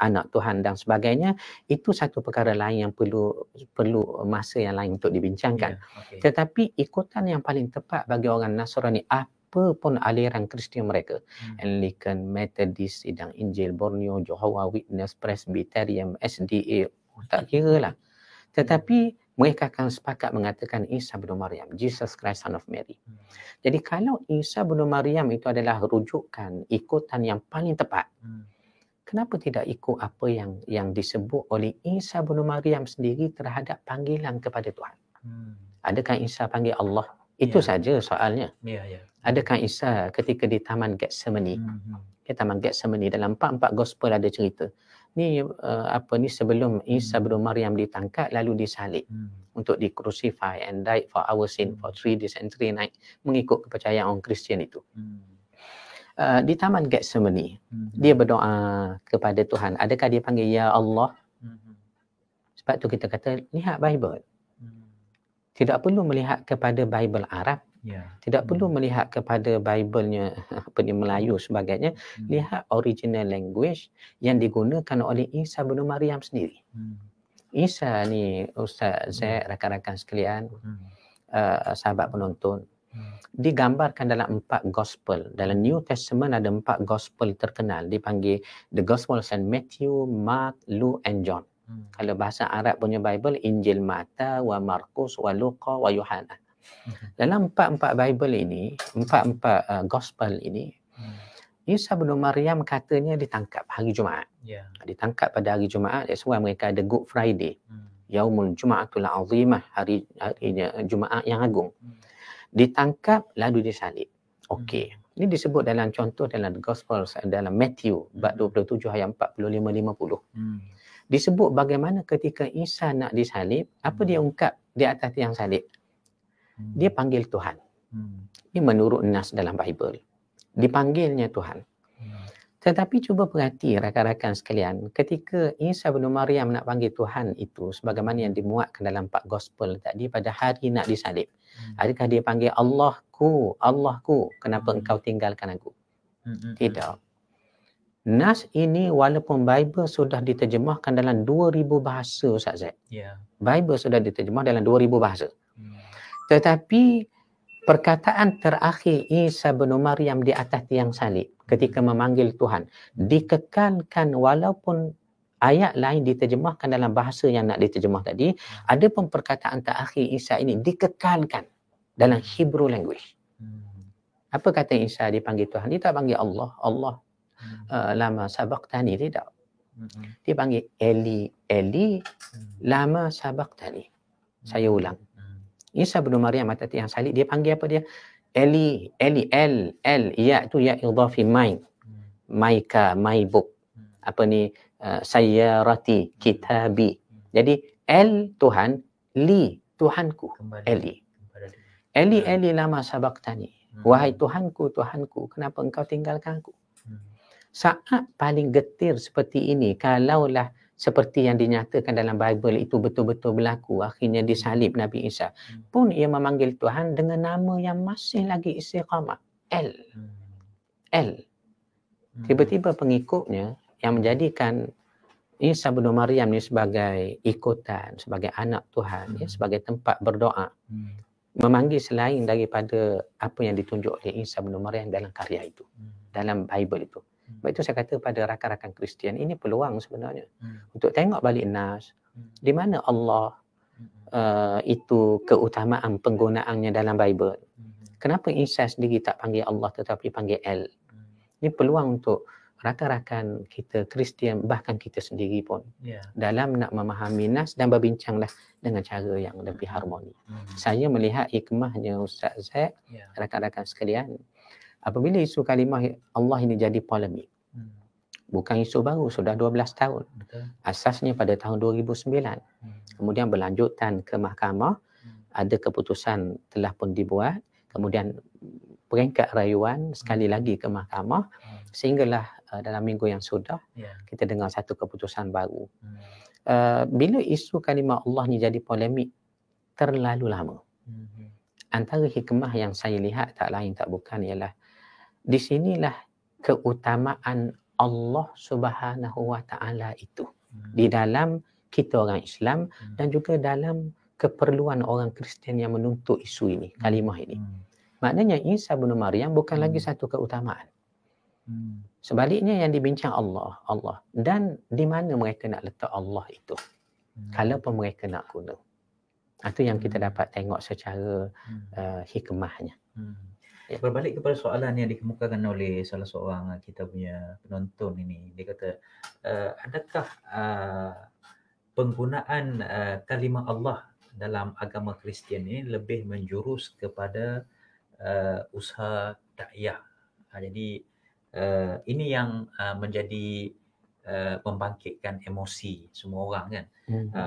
anak Tuhan dan sebagainya, itu satu perkara lain yang perlu masa yang lain untuk dibincangkan. Tetapi ikutan yang paling tepat bagi orang Nasrani, apa pun aliran Kristian mereka, Anglican, Methodist, Sidang Injil, Borneo, Jehovah Witness, Presbyterian, SDA, tak kira lah. Tetapi mereka akan sepakat mengatakan Isa bin Maryam, Jesus Christ son of Mary. Jadi kalau Isa bin Maryam itu adalah rujukan, ikutan yang paling tepat, kenapa tidak ikut apa yang disebut oleh Isa bin Maryam sendiri terhadap panggilan kepada Tuhan? Adakah Isa panggil Allah? Itu saja soalnya. Adakah Isa ketika di Taman Getsemani, Taman Getsemani dalam 4 gospel ada cerita. Ni sebelum Isa bin Maryam ditangkap lalu disalib untuk di crucify and died for our sin for 3 days and 3 nights mengikut kepercayaan orang Kristian itu. Di Taman Getsemani dia berdoa kepada Tuhan. Adakah dia panggil ya Allah? Sebab tu kita kata lihat Bible. Tidak perlu melihat kepada Bible Arab. Tidak perlu melihat kepada Bible-nya Melayu sebagainya. Lihat original language yang digunakan oleh Isa bin Maryam sendiri. Isa ni Ustaz Zaid, rakan-rakan sekalian, sahabat penonton, digambarkan dalam 4 gospel. Dalam New Testament ada 4 gospel terkenal, dipanggil the Gospel of St. Matthew, Mark, Luke and John. Kalau bahasa Arab punya Bible, Injil Mata, wa Markus, wa Luqa, wa Yohana. Dalam 4 Bible ini, 4 gospel ini, Isa bin Maryam katanya ditangkap hari Jumaat. Ditangkap pada hari Jumaat, that's why mereka ada Good Friday. Yaumul Jum'atul Azimah, hari Jumaat yang agung. Ditangkap lalu disalib. Okey. Ini disebut dalam contoh dalam Gospel dalam Matthew bab 27 ayat 45-50. Disebut bagaimana ketika Isa nak disalib, apa dia ungkap di atas tiang salib? Dia panggil Tuhan. Ini menurut nas dalam Bible. Dipanggilnya Tuhan. Tetapi cuba perhati rakan-rakan sekalian, ketika Isa bin Maryam nak panggil Tuhan itu, sebagaimana yang dimuatkan dalam 4 gospel tadi pada hari nak disalib, adakah dia panggil Allahku, Allahku, kenapa engkau tinggalkan aku? Tidak. Nas ini walaupun Bible sudah diterjemahkan dalam 2000 bahasa Ustaz Zaid. Bible sudah diterjemah dalam 2000 bahasa. Tetapi perkataan terakhir Isa bin Maryam di atas tiang salib ketika memanggil Tuhan dikekalkan walaupun ayat lain diterjemahkan dalam bahasa yang nak diterjemah tadi, ada pun perkataan terakhir Isa ini dikekalkan dalam Hebrew language. Apa kata Isa dipanggil Tuhan? Dia tak panggil Allah, Allah lama sabaqtani, tidak. Dia panggil Eli, Eli lama sabaqtani. Saya ulang. Isa bin Maryam atas tiang salib dia panggil apa dia? Eli, Eli, El, ya tu ya idhafi my my book. Apa ni? Sayyarati, kitabi. Jadi El Tuhan, Li Tuhanku, Eli. Eli lama sabaqtani. Wahai Tuhanku, Tuhanku, kenapa engkau tinggalkan aku? Saat paling getir seperti ini, kalaulah seperti yang dinyatakan dalam Bible itu betul-betul berlaku, akhirnya disalib Nabi Isa, pun ia memanggil Tuhan dengan nama yang masih lagi istiqamah, El. Tiba-tiba pengikutnya yang menjadikan Isa bin Maryam ni sebagai ikutan, sebagai anak Tuhan, ya, sebagai tempat berdoa, memanggil selain daripada apa yang ditunjuk oleh Isa bin Maryam dalam karya itu, dalam Bible itu. Sebab itu saya kata pada rakan-rakan Kristian, ini peluang sebenarnya untuk tengok balik Nas, di mana Allah itu keutamaan penggunaannya dalam Bible. Kenapa Isa sendiri tak panggil Allah tetapi panggil El? Ini peluang untuk rakan-rakan kita Kristian, bahkan kita sendiri pun dalam nak memahami Nas dan berbincanglah dengan cara yang lebih harmoni. Saya melihat hikmahnya Ustaz Zaid, rakan-rakan sekalian, apabila isu kalimah Allah ini jadi polemik, bukan isu baru, sudah 12 tahun. Asasnya pada tahun 2009. Kemudian berlanjutan ke mahkamah, ada keputusan telah pun dibuat, kemudian peringkat rayuan sekali lagi ke mahkamah, sehinggalah dalam minggu yang sudah kita dengar satu keputusan baru. Bila isu kalimah Allah ni jadi polemik terlalu lama, antara hikmah yang saya lihat tak lain tak bukan ialah di sinilah keutamaan Allah Subhanahu Wa Taala itu di dalam kita orang Islam dan juga dalam keperluan orang Kristian yang menuntut isu ini, kalimah ini. Maknanya Isa bin Maryam bukan lagi satu keutamaan. Sebaliknya yang dibincang Allah. Dan di mana mereka nak letak Allah itu. Kalau pun mereka nak guna. Itu yang kita dapat tengok secara hikmahnya. Ya. Berbalik kepada soalan yang dikemukakan oleh salah seorang kita punya penonton ini. Dia kata, adakah penggunaan kalimah Allah dalam agama Kristian ini lebih menjurus kepada usaha dakwah? Jadi ini yang menjadi membangkitkan emosi semua orang kan.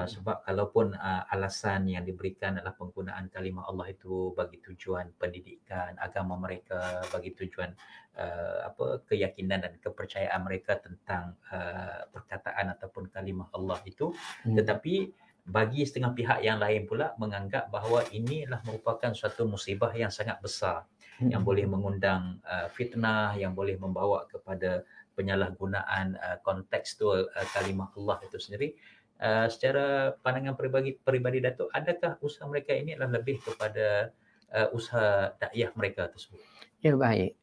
Sebab kalaupun alasan yang diberikan adalah penggunaan kalimah Allah itu bagi tujuan pendidikan agama mereka, bagi tujuan keyakinan dan kepercayaan mereka tentang perkataan ataupun kalimah Allah itu, tetapi bagi setengah pihak yang lain pula menganggap bahawa inilah merupakan suatu musibah yang sangat besar yang boleh mengundang fitnah, yang boleh membawa kepada penyalahgunaan kontekstual kalimah Allah itu sendiri. Secara pandangan peribadi Datuk, adakah usaha mereka ini adalah lebih kepada usaha dakwah mereka tersebut? Ya, baik.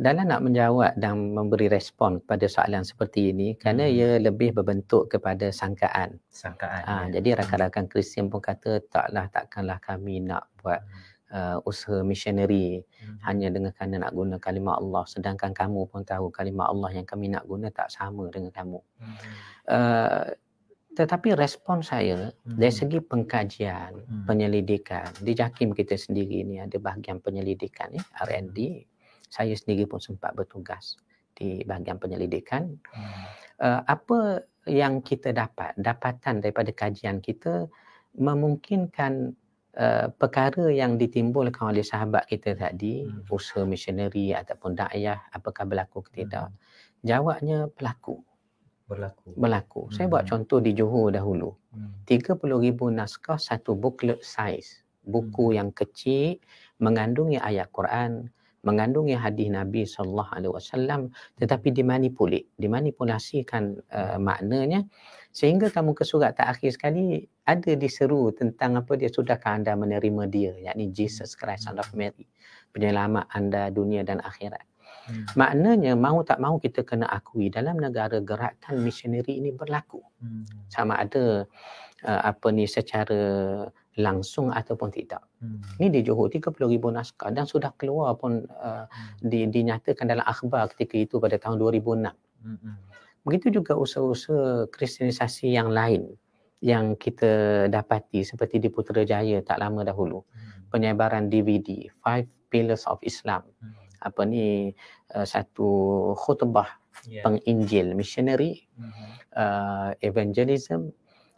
Dalam nak menjawab dan memberi respon pada soalan seperti ini, kerana ia lebih berbentuk kepada sangkaan. Jadi rakan-rakan Kristian pun kata takkanlah kami nak buat usaha missionary hanya dengan kerana nak guna kalimah Allah, sedangkan kamu pun tahu kalimah Allah yang kami nak guna tak sama dengan kamu. Tetapi respon saya dari segi pengkajian, penyelidikan, di JAKIM kita sendiri ni ada bahagian penyelidikan, R&D. Saya sendiri pun sempat bertugas di bahagian penyelidikan. Apa yang kita dapatan daripada kajian kita memungkinkan perkara yang ditimbulkan oleh sahabat kita tadi, usaha missionary ataupun dakwah, apakah berlaku ke tidak? Jawabnya berlaku. Saya buat contoh di Johor dahulu. 30,000 naskah, satu booklet size. Buku yang kecil, mengandungi ayat Quran, mengandungi hadis Nabi SAW, tetapi dimanipulasikan maknanya, sehingga kamu ke surat terakhir sekali ada diseru tentang apa dia, sudahkah anda menerima dia, yakni Jesus Christ son of Mary, penyelamat anda dunia dan akhirat. Maknanya mau tak mau kita kena akui dalam negara gerakan misioneri ini berlaku. Sama ada secara langsung ataupun tidak. Ini di Johor 30,000 naskah dan sudah keluar pun dinyatakan dalam akhbar ketika itu pada tahun 2006. Begitu juga usaha-usaha kristianisasi yang lain yang kita dapati seperti di Putrajaya tak lama dahulu. Penyebaran DVD 5 Pillars of Islam. Satu khutbah penginjil missionary, evangelism.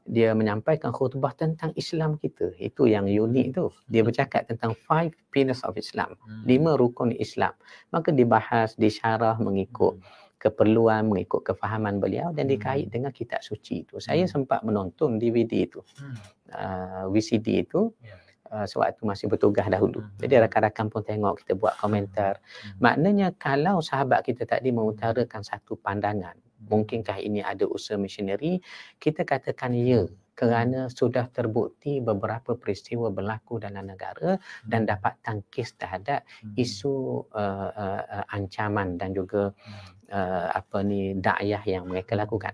Dia menyampaikan khutbah tentang Islam kita. Itu yang unik tu. Dia bercakap tentang 5 pillars of Islam. 5 rukun Islam. Maka dibahas, disyarah mengikut keperluan, mengikut kefahaman beliau dan dikait dengan kitab suci itu. Saya sempat menonton DVD itu. VCD itu. Sewaktu masih bertugas dahulu. Jadi rakan-rakan pun tengok, kita buat komentar. Maknanya kalau sahabat kita tadi mengutarakan satu pandangan Mungkinkah ini ada usaha misioneri? Kita katakan ya, kerana sudah terbukti beberapa peristiwa berlaku dalam negara dan dapat tangkis terhadap isu ancaman dan juga dakwah yang mereka lakukan.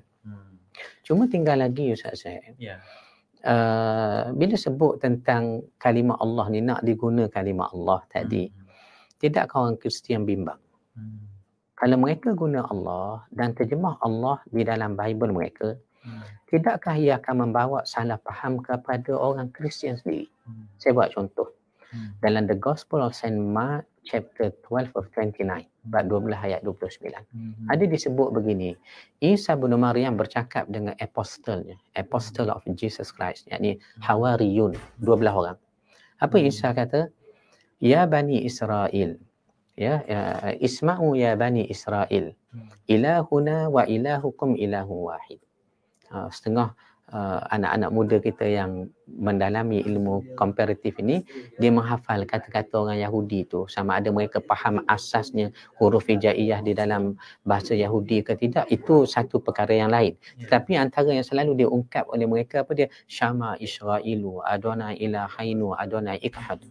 Cuma tinggal lagi Ustaz Zaid. Bila sebut tentang kalimah Allah ni, nak diguna kalimah Allah tadi, tidakkah orang Kristian bimbang? Kalau mereka guna Allah dan terjemah Allah di dalam Bible mereka, tidakkah ia akan membawa salah faham kepada orang Kristian sendiri? Saya buat contoh. Dalam The Gospel of Saint Mark chapter 12 of 29, bab 12 ayat 29. Ada disebut begini, Isa bin Maryam bercakap dengan apostle of Jesus Christ, yakni Hawariyun, 12 orang. Apa Isa kata? Ya Bani Israel, isma'u ya Bani Israel, ilahuna wa ilahukum ilahu wahid. Setengah anak-anak muda kita yang mendalami ilmu komparatif ini, dia menghafal kata-kata orang Yahudi tu, sama ada mereka faham asasnya huruf hijaiyah di dalam bahasa Yahudi ke tidak, itu satu perkara yang lain. Tetapi antara yang selalu diungkap oleh mereka apa dia? Syama Isra'ilu Adonai ilahainu Adonai ikhad.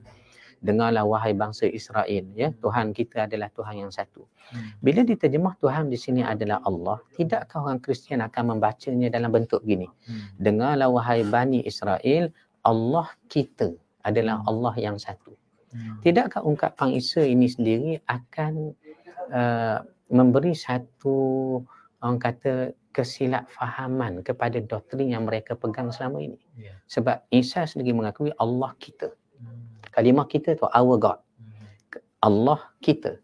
Dengarlah wahai bangsa Israel, ya, Tuhan kita adalah Tuhan yang satu. Bila diterjemah Tuhan di sini adalah Allah, tidakkah orang Kristian akan membacanya dalam bentuk gini? Dengarlah wahai Bani Israel, Allah kita adalah Allah yang satu. Tidakkah ungkapan Isa ini sendiri akan memberi satu, orang kata, kesilapfahaman kepada doktrin yang mereka pegang selama ini? Sebab Isa sendiri mengakui Allah kita. Kalimah kita tu our God. Allah kita.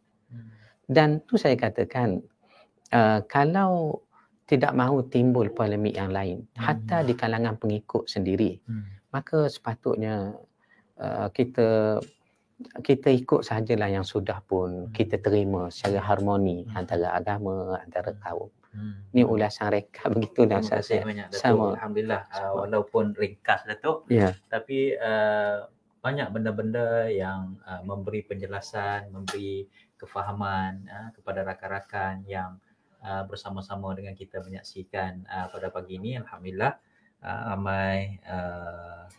Dan tu saya katakan, kalau tidak mahu timbul polemik yang lain, hatta di kalangan pengikut sendiri, maka sepatutnya kita ikut sahajalah yang sudah pun kita terima secara harmoni antara agama, antara kaum. Ni ulasan reka begitu dah saya. Terima kasih banyak Datuk. Alhamdulillah, walaupun ringkas Datuk, tapi banyak benda-benda yang memberi penjelasan, memberi kefahaman kepada rakan-rakan yang bersama-sama dengan kita menyaksikan pada pagi ini. Alhamdulillah, ramai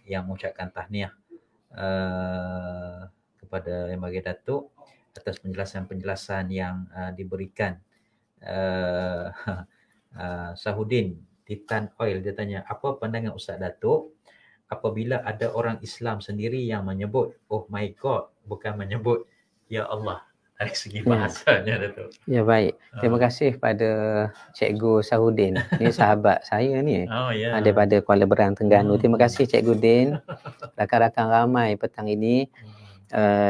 yang mengucapkan tahniah kepada Yang Bahagia Datuk atas penjelasan-penjelasan yang diberikan. Sahudin Titan Oil, dia tanya, apa pandangan Ustaz Datuk apabila ada orang Islam sendiri yang menyebut oh my God, bukan menyebut ya Allah, dari segi bahasanya Datuk? Ya, baik. Terima kasih pada Cikgu Sahudin. Ni sahabat saya ni. Daripada Kuala Berang, Terengganu. Terima kasih Cikgu Din. Rakan-rakan ramai petang ini.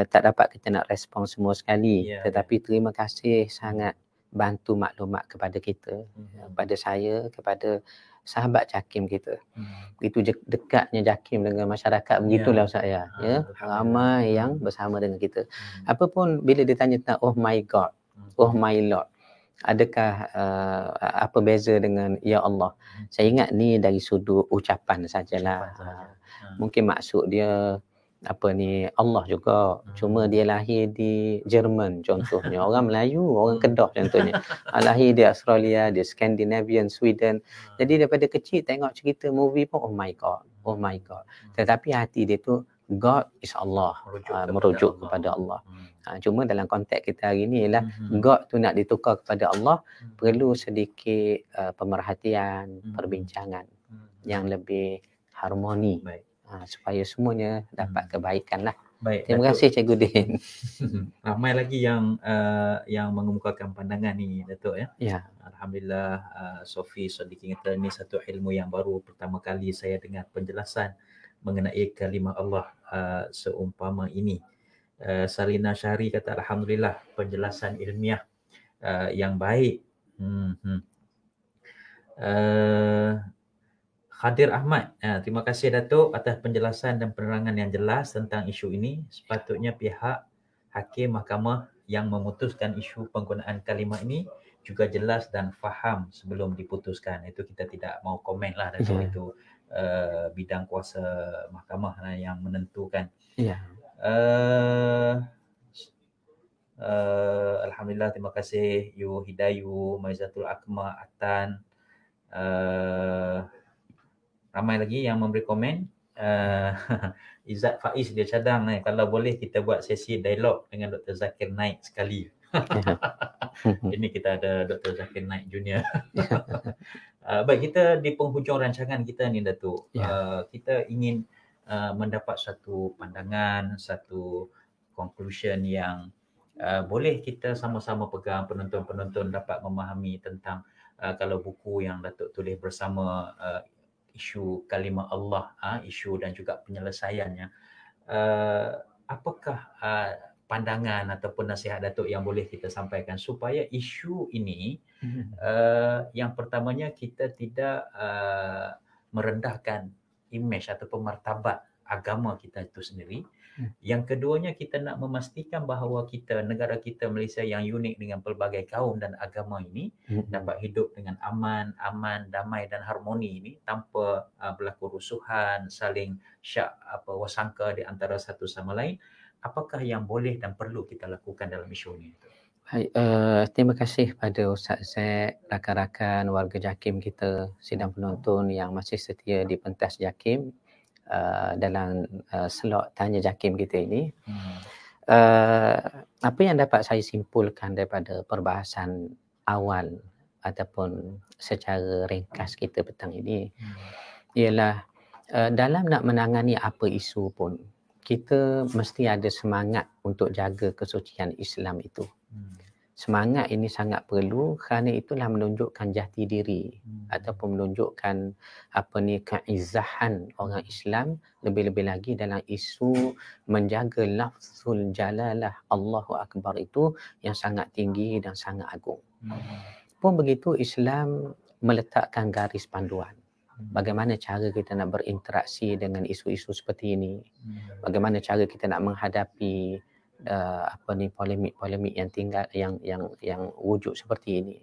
Tak dapat kita nak respon semua sekali. Tetapi terima kasih sangat bantu maklumat kepada kita, kepada saya, kepada sahabat JAKIM kita. Begitu dekatnya JAKIM dengan masyarakat, begitulah Ustaz ya. Ramai yang bersama dengan kita. Apapun bila ditanya tentang oh my God, oh my Lord, adakah apa beza dengan ya Allah? Saya ingat ni dari sudut ucapan sajalah. Mungkin maksud dia Allah juga, cuma dia lahir di Jerman contohnya, orang Melayu, orang Kedah contohnya, lahir di Australia, di Scandinavian, Sweden. Jadi daripada kecil tengok cerita movie pun oh my God, oh my God. Tetapi hati dia tu God is Allah, merujuk kepada Allah. Cuma dalam konteks kita hari ni ialah God tu nak ditukar kepada Allah, perlu sedikit pemerhatian, perbincangan yang lebih harmoni. Supaya semuanya dapat kebaikan lah. Baik, terima kasih Cikgu Din. Ramai lagi yang mengemukakan pandangan ni Datuk ya. Alhamdulillah, Sofi Sadiqin kata ni satu ilmu yang baru, pertama kali saya dengar penjelasan mengenai kalimah Allah seumpama ini. Salina Syahri kata alhamdulillah, penjelasan ilmiah yang baik. Khadir Ahmad, terima kasih Datuk atas penjelasan dan penerangan yang jelas tentang isu ini. Sepatutnya pihak hakim mahkamah yang memutuskan isu penggunaan kalimah ini juga jelas dan faham sebelum diputuskan. Itu kita tidak mau komen lah Datuk, itu bidang kuasa mahkamah yang menentukan. Alhamdulillah, terima kasih Yu Hidayu, Maizatul Akma, Atan. Ramai lagi yang memberi komen. Izzat Faiz dia cadang ni, kalau boleh kita buat sesi dialog dengan Dr. Zakir Naik sekali. Ini kita ada Dr. Zakir Naik Junior. Baik, kita di penghujung rancangan kita ni Datuk. Kita ingin mendapat satu pandangan, satu conclusion yang boleh kita sama-sama pegang, penonton-penonton dapat memahami tentang kalau buku yang Datuk tulis bersama, isu kalimah Allah, isu dan juga penyelesaiannya. Apakah pandangan ataupun nasihat Datuk yang boleh kita sampaikan supaya isu ini yang pertamanya kita tidak merendahkan imej ataupun martabat agama kita itu sendiri. Yang keduanya, kita nak memastikan bahawa negara kita Malaysia yang unik dengan pelbagai kaum dan agama ini dapat hidup dengan aman, damai dan harmoni ini tanpa berlaku rusuhan, saling wasangka di antara satu sama lain. Apakah yang boleh dan perlu kita lakukan dalam isu ini? Baik, terima kasih pada Ustaz Zaid, rakan-rakan warga JAKIM kita, sidang penonton yang masih setia di pentas JAKIM dalam slot tanya JAKIM kita ini. Apa yang dapat saya simpulkan daripada perbahasan awal ataupun secara ringkas kita petang ini ialah dalam nak menangani apa isu pun, kita mesti ada semangat untuk jaga kesucian Islam itu. Semangat ini sangat perlu, kerana itulah menunjukkan jati diri ataupun menunjukkan keizzahan orang Islam, lebih-lebih lagi dalam isu menjaga lafzul jalalah Allahu Akbar itu yang sangat tinggi dan sangat agung. Pun begitu, Islam meletakkan garis panduan. Bagaimana cara kita nak berinteraksi dengan isu-isu seperti ini? Bagaimana cara kita nak menghadapi polemik-polemik yang tinggal yang wujud seperti ini.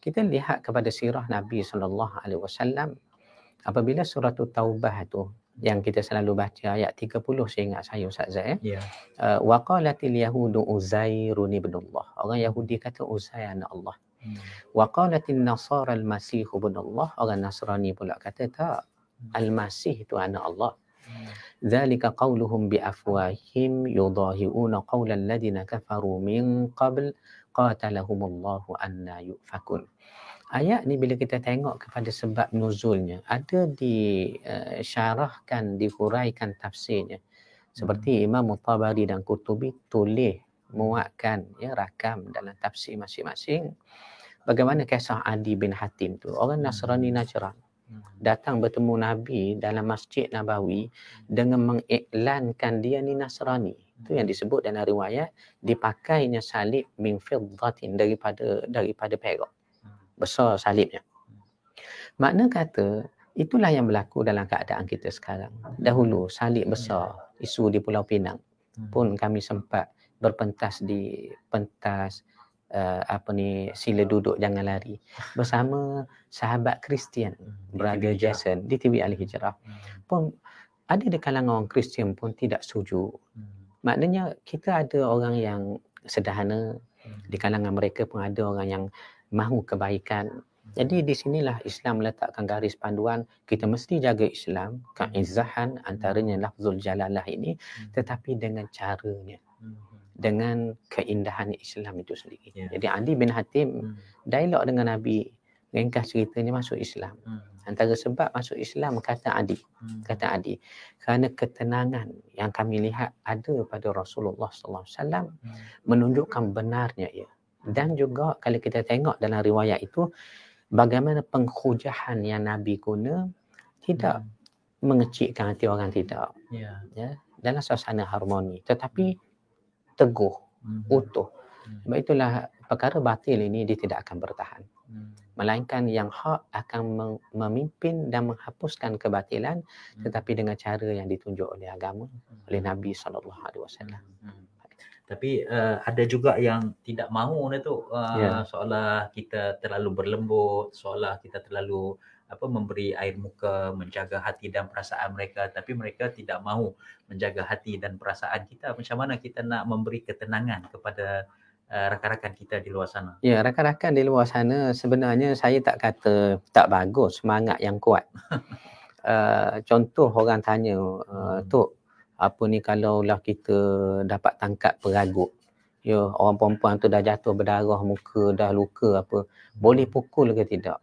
Kita lihat kepada sirah Nabi SAW, apabila surah Taubah tu yang kita selalu baca ayat 30, saya ingat saya Ustaz Zaid, wa qalatil yahudu Uzairun ibnullah. Orang Yahudi kata Uzair anak Allah. Wa qalatil nasara al-masih ibnullah. Orang Nasrani pula kata tak, al-masih itu anak Allah. Dzalika qauluhum bi afwahihim yudahi'una qaulal ladina kafaru min qabl qatalahumullahu anna yufakun. Ayat ni bila kita tengok kepada sebab nuzulnya, ada disyarahkan, dihuraikan tafsirnya. Seperti Imam Tabari dan Qurtubi tulis, muatkan, rakam dalam tafsir masing-masing. Bagaimana kisah Adi bin Hatim tu, orang Nasrani Najran, datang bertemu Nabi dalam Masjid Nabawi dengan mengiklankan dia ni Nasrani. Itu yang disebut dalam riwayat, dipakainya salib min fiddatin, daripada perak. Besar salibnya. Makna kata, itulah yang berlaku dalam keadaan kita sekarang. Dahulu salib besar, isu di Pulau Pinang. Pun kami sempat berpentas di pentas sila duduk jangan lari bersama sahabat Kristian, Brother Jason di TV Al-Hijrah. Pun ada di kalangan orang Kristian pun tidak setuju. Maknanya kita ada orang yang sederhana, di kalangan mereka pun ada orang yang mahu kebaikan. Jadi di sinilah Islam meletakkan garis panduan, kita mesti jaga Islam, keizzahan antaranya lafzul jalalah ini, tetapi dengan caranya, dengan keindahan Islam itu sendiri. Jadi Adi bin Hatim dialog dengan Nabi, ringkas ceritanya masuk Islam. Antara sebab masuk Islam kata Adi, kerana ketenangan yang kami lihat ada pada Rasulullah SAW menunjukkan benarnya ia. Dan juga kalau kita tengok dalam riwayat itu, bagaimana penghujahan yang Nabi guna tidak mengecikkan hati orang, tidak. Dalam suasana harmoni, tetapi teguh, utuh. Sebab itulah perkara batil ini dia tidak akan bertahan. Melainkan yang hak akan memimpin dan menghapuskan kebatilan, tetapi dengan cara yang ditunjuk oleh agama, oleh Nabi SAW. Tapi ada juga yang tidak mahu Datuk, seolah kita terlalu berlembut, seolah kita terlalu memberi air muka, menjaga hati dan perasaan mereka, tapi mereka tidak mahu menjaga hati dan perasaan kita. Macam mana kita nak memberi ketenangan kepada rakan-rakan kita di luar sana? Ya, rakan-rakan di luar sana sebenarnya saya tak kata tak bagus, semangat yang kuat. Contoh orang tanya, Tok, apa ni kalaulah kita dapat tangkap peragut, ya, orang perempuan tu dah jatuh berdarah, muka dah luka apa, boleh pukul ke tidak?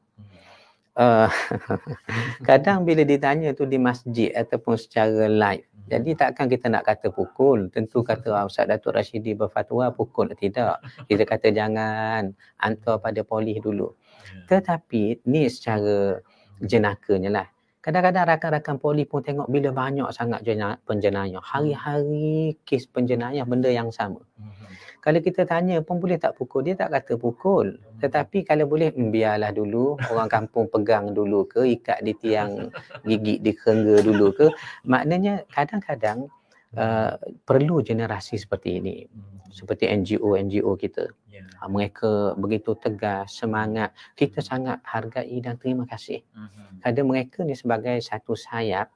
Kadang bila ditanya tu di masjid ataupun secara live, jadi takkan kita nak kata pukul. Tentu kata Ustaz Datuk Rashidi berfatwa pukul tidak. Kita kata jangan, hantar pada polis dulu. Tetapi ni secara jenakanya lah. Kadang-kadang rakan-rakan polis pun tengok bila banyak sangat penjenayah. Hari-hari kes penjenayah benda yang sama. Kalau kita tanya pun boleh tak pukul, dia tak kata pukul. Tetapi kalau boleh, biarlah dulu, orang kampung pegang dulu ke, ikat di tiang, gigit di kerengga dulu ke. Maknanya kadang-kadang perlu generasi seperti ini. Seperti NGO kita. Mereka begitu tegas, semangat. Kita sangat hargai dan terima kasih. Kadang mereka ni sebagai satu sayap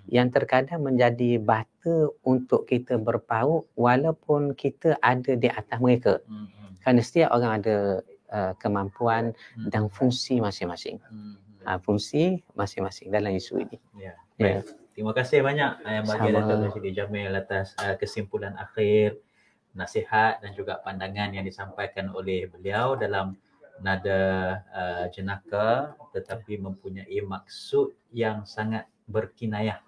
yang terkadang menjadi bata untuk kita berpaut walaupun kita ada di atas mereka. Kerana setiap orang ada kemampuan dan fungsi masing-masing. Fungsi masing-masing dalam isu ini. Ya. Terima kasih banyak yang bagi Datuk Rashidi Jamil atas kesimpulan akhir, nasihat dan juga pandangan yang disampaikan oleh beliau dalam nada jenaka tetapi mempunyai maksud yang sangat berkinayah.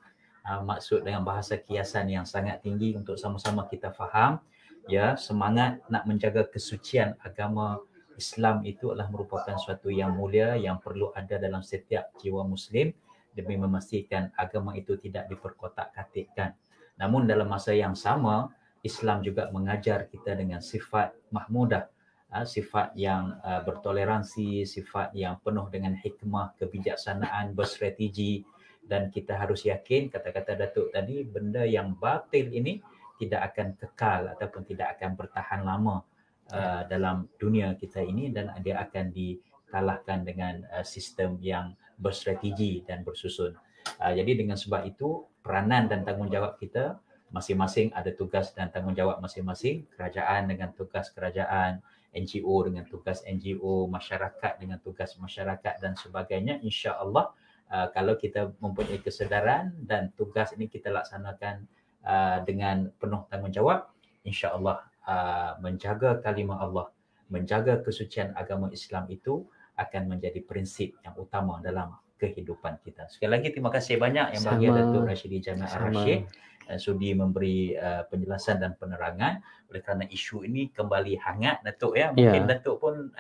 Maksud dengan bahasa kiasan yang sangat tinggi untuk sama-sama kita faham, ya, semangat nak menjaga kesucian agama Islam itu adalah merupakan suatu yang mulia yang perlu ada dalam setiap jiwa Muslim demi memastikan agama itu tidak diperkotak-katikkan. Namun dalam masa yang sama, Islam juga mengajar kita dengan sifat mahmudah, sifat yang bertoleransi, sifat yang penuh dengan hikmah, kebijaksanaan, berstrategi. Dan kita harus yakin, kata-kata Datuk tadi, benda yang batil ini tidak akan kekal ataupun tidak akan bertahan lama dalam dunia kita ini dan dia akan dikalahkan dengan sistem yang berstrategi dan bersusun. Jadi dengan sebab itu, peranan dan tanggungjawab kita masing-masing ada tugas dan tanggungjawab masing-masing. Kerajaan dengan tugas kerajaan, NGO dengan tugas NGO, masyarakat dengan tugas masyarakat dan sebagainya. InsyaAllah kalau kita mempunyai kesedaran dan tugas ini kita laksanakan dengan penuh tanggungjawab, insya-Allah menjaga kalimah Allah, menjaga kesucian agama Islam itu akan menjadi prinsip yang utama dalam kehidupan kita. Sekali lagi terima kasih banyak yang bagi Datuk Rashidi Jamil Ar-Rashid sudi memberi penjelasan dan penerangan. Oleh kerana isu ini kembali hangat, Datuk, ya. Mungkin Datuk pun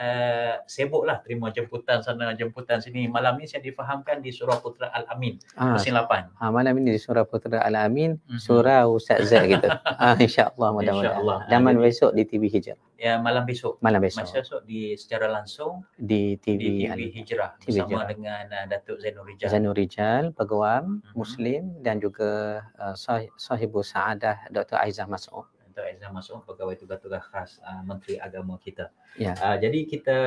sibuklah terima jemputan sana, jemputan sini. Malam ni saya difahamkan di Surah Putera Al-Amin, musim 8. Malam ini di Surah Putera Al-Amin, surah Ustaz Zaid kita. InsyaAllah, mudah-mudahan. Dan besok di TV Hijrah. Ya, malam besok. Besok Besok secara langsung di TV Hijrah bersama dengan Datuk Zainul Rijal, Peguam Muslim dan juga Sahibu Sa'adah Dr. Aizah Mas'ud. Dr. Aizah Mas'ud, pegawai tugas-tugas khas Menteri Agama kita. Ya. Jadi kita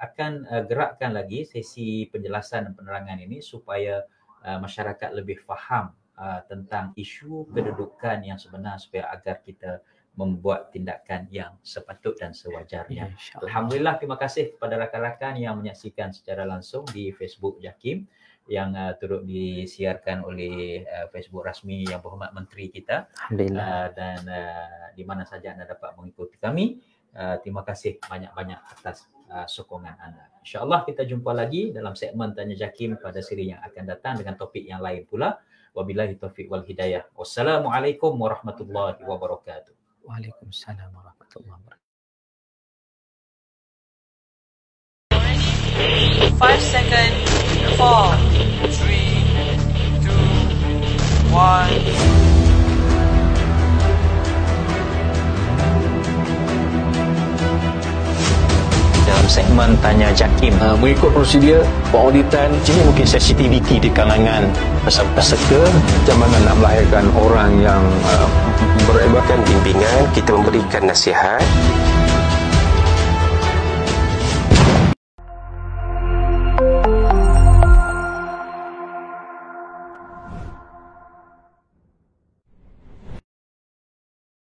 akan gerakkan lagi sesi penjelasan dan penerangan ini supaya masyarakat lebih faham tentang isu kedudukan yang sebenar supaya agar kita membuat tindakan yang sepatut dan sewajarnya. Alhamdulillah, terima kasih kepada rakan-rakan yang menyaksikan secara langsung di Facebook JAKIM yang turut disiarkan oleh Facebook rasmi Yang Berhormat Menteri kita. Alhamdulillah. Dan di mana saja anda dapat mengikuti kami. Terima kasih banyak-banyak atas sokongan anda. InsyaAllah kita jumpa lagi dalam segmen Tanya JAKIM pada siri yang akan datang dengan topik yang lain pula. Wabillahi taufiq wal hidayah. Wassalamualaikum warahmatullahi wabarakatuh. Waalaikumsalam warahmatullahi wabarakatuh. 5 seconds. 4, 3, 2, 1. Dalam segmen Tanya JAKIM, Mengikut prosedur pengauditan, ini mungkin sensitiviti di kalangan peserta. macam mana nak melahirkan orang yang beribadah. Bimbingan, kita memberikan nasihat.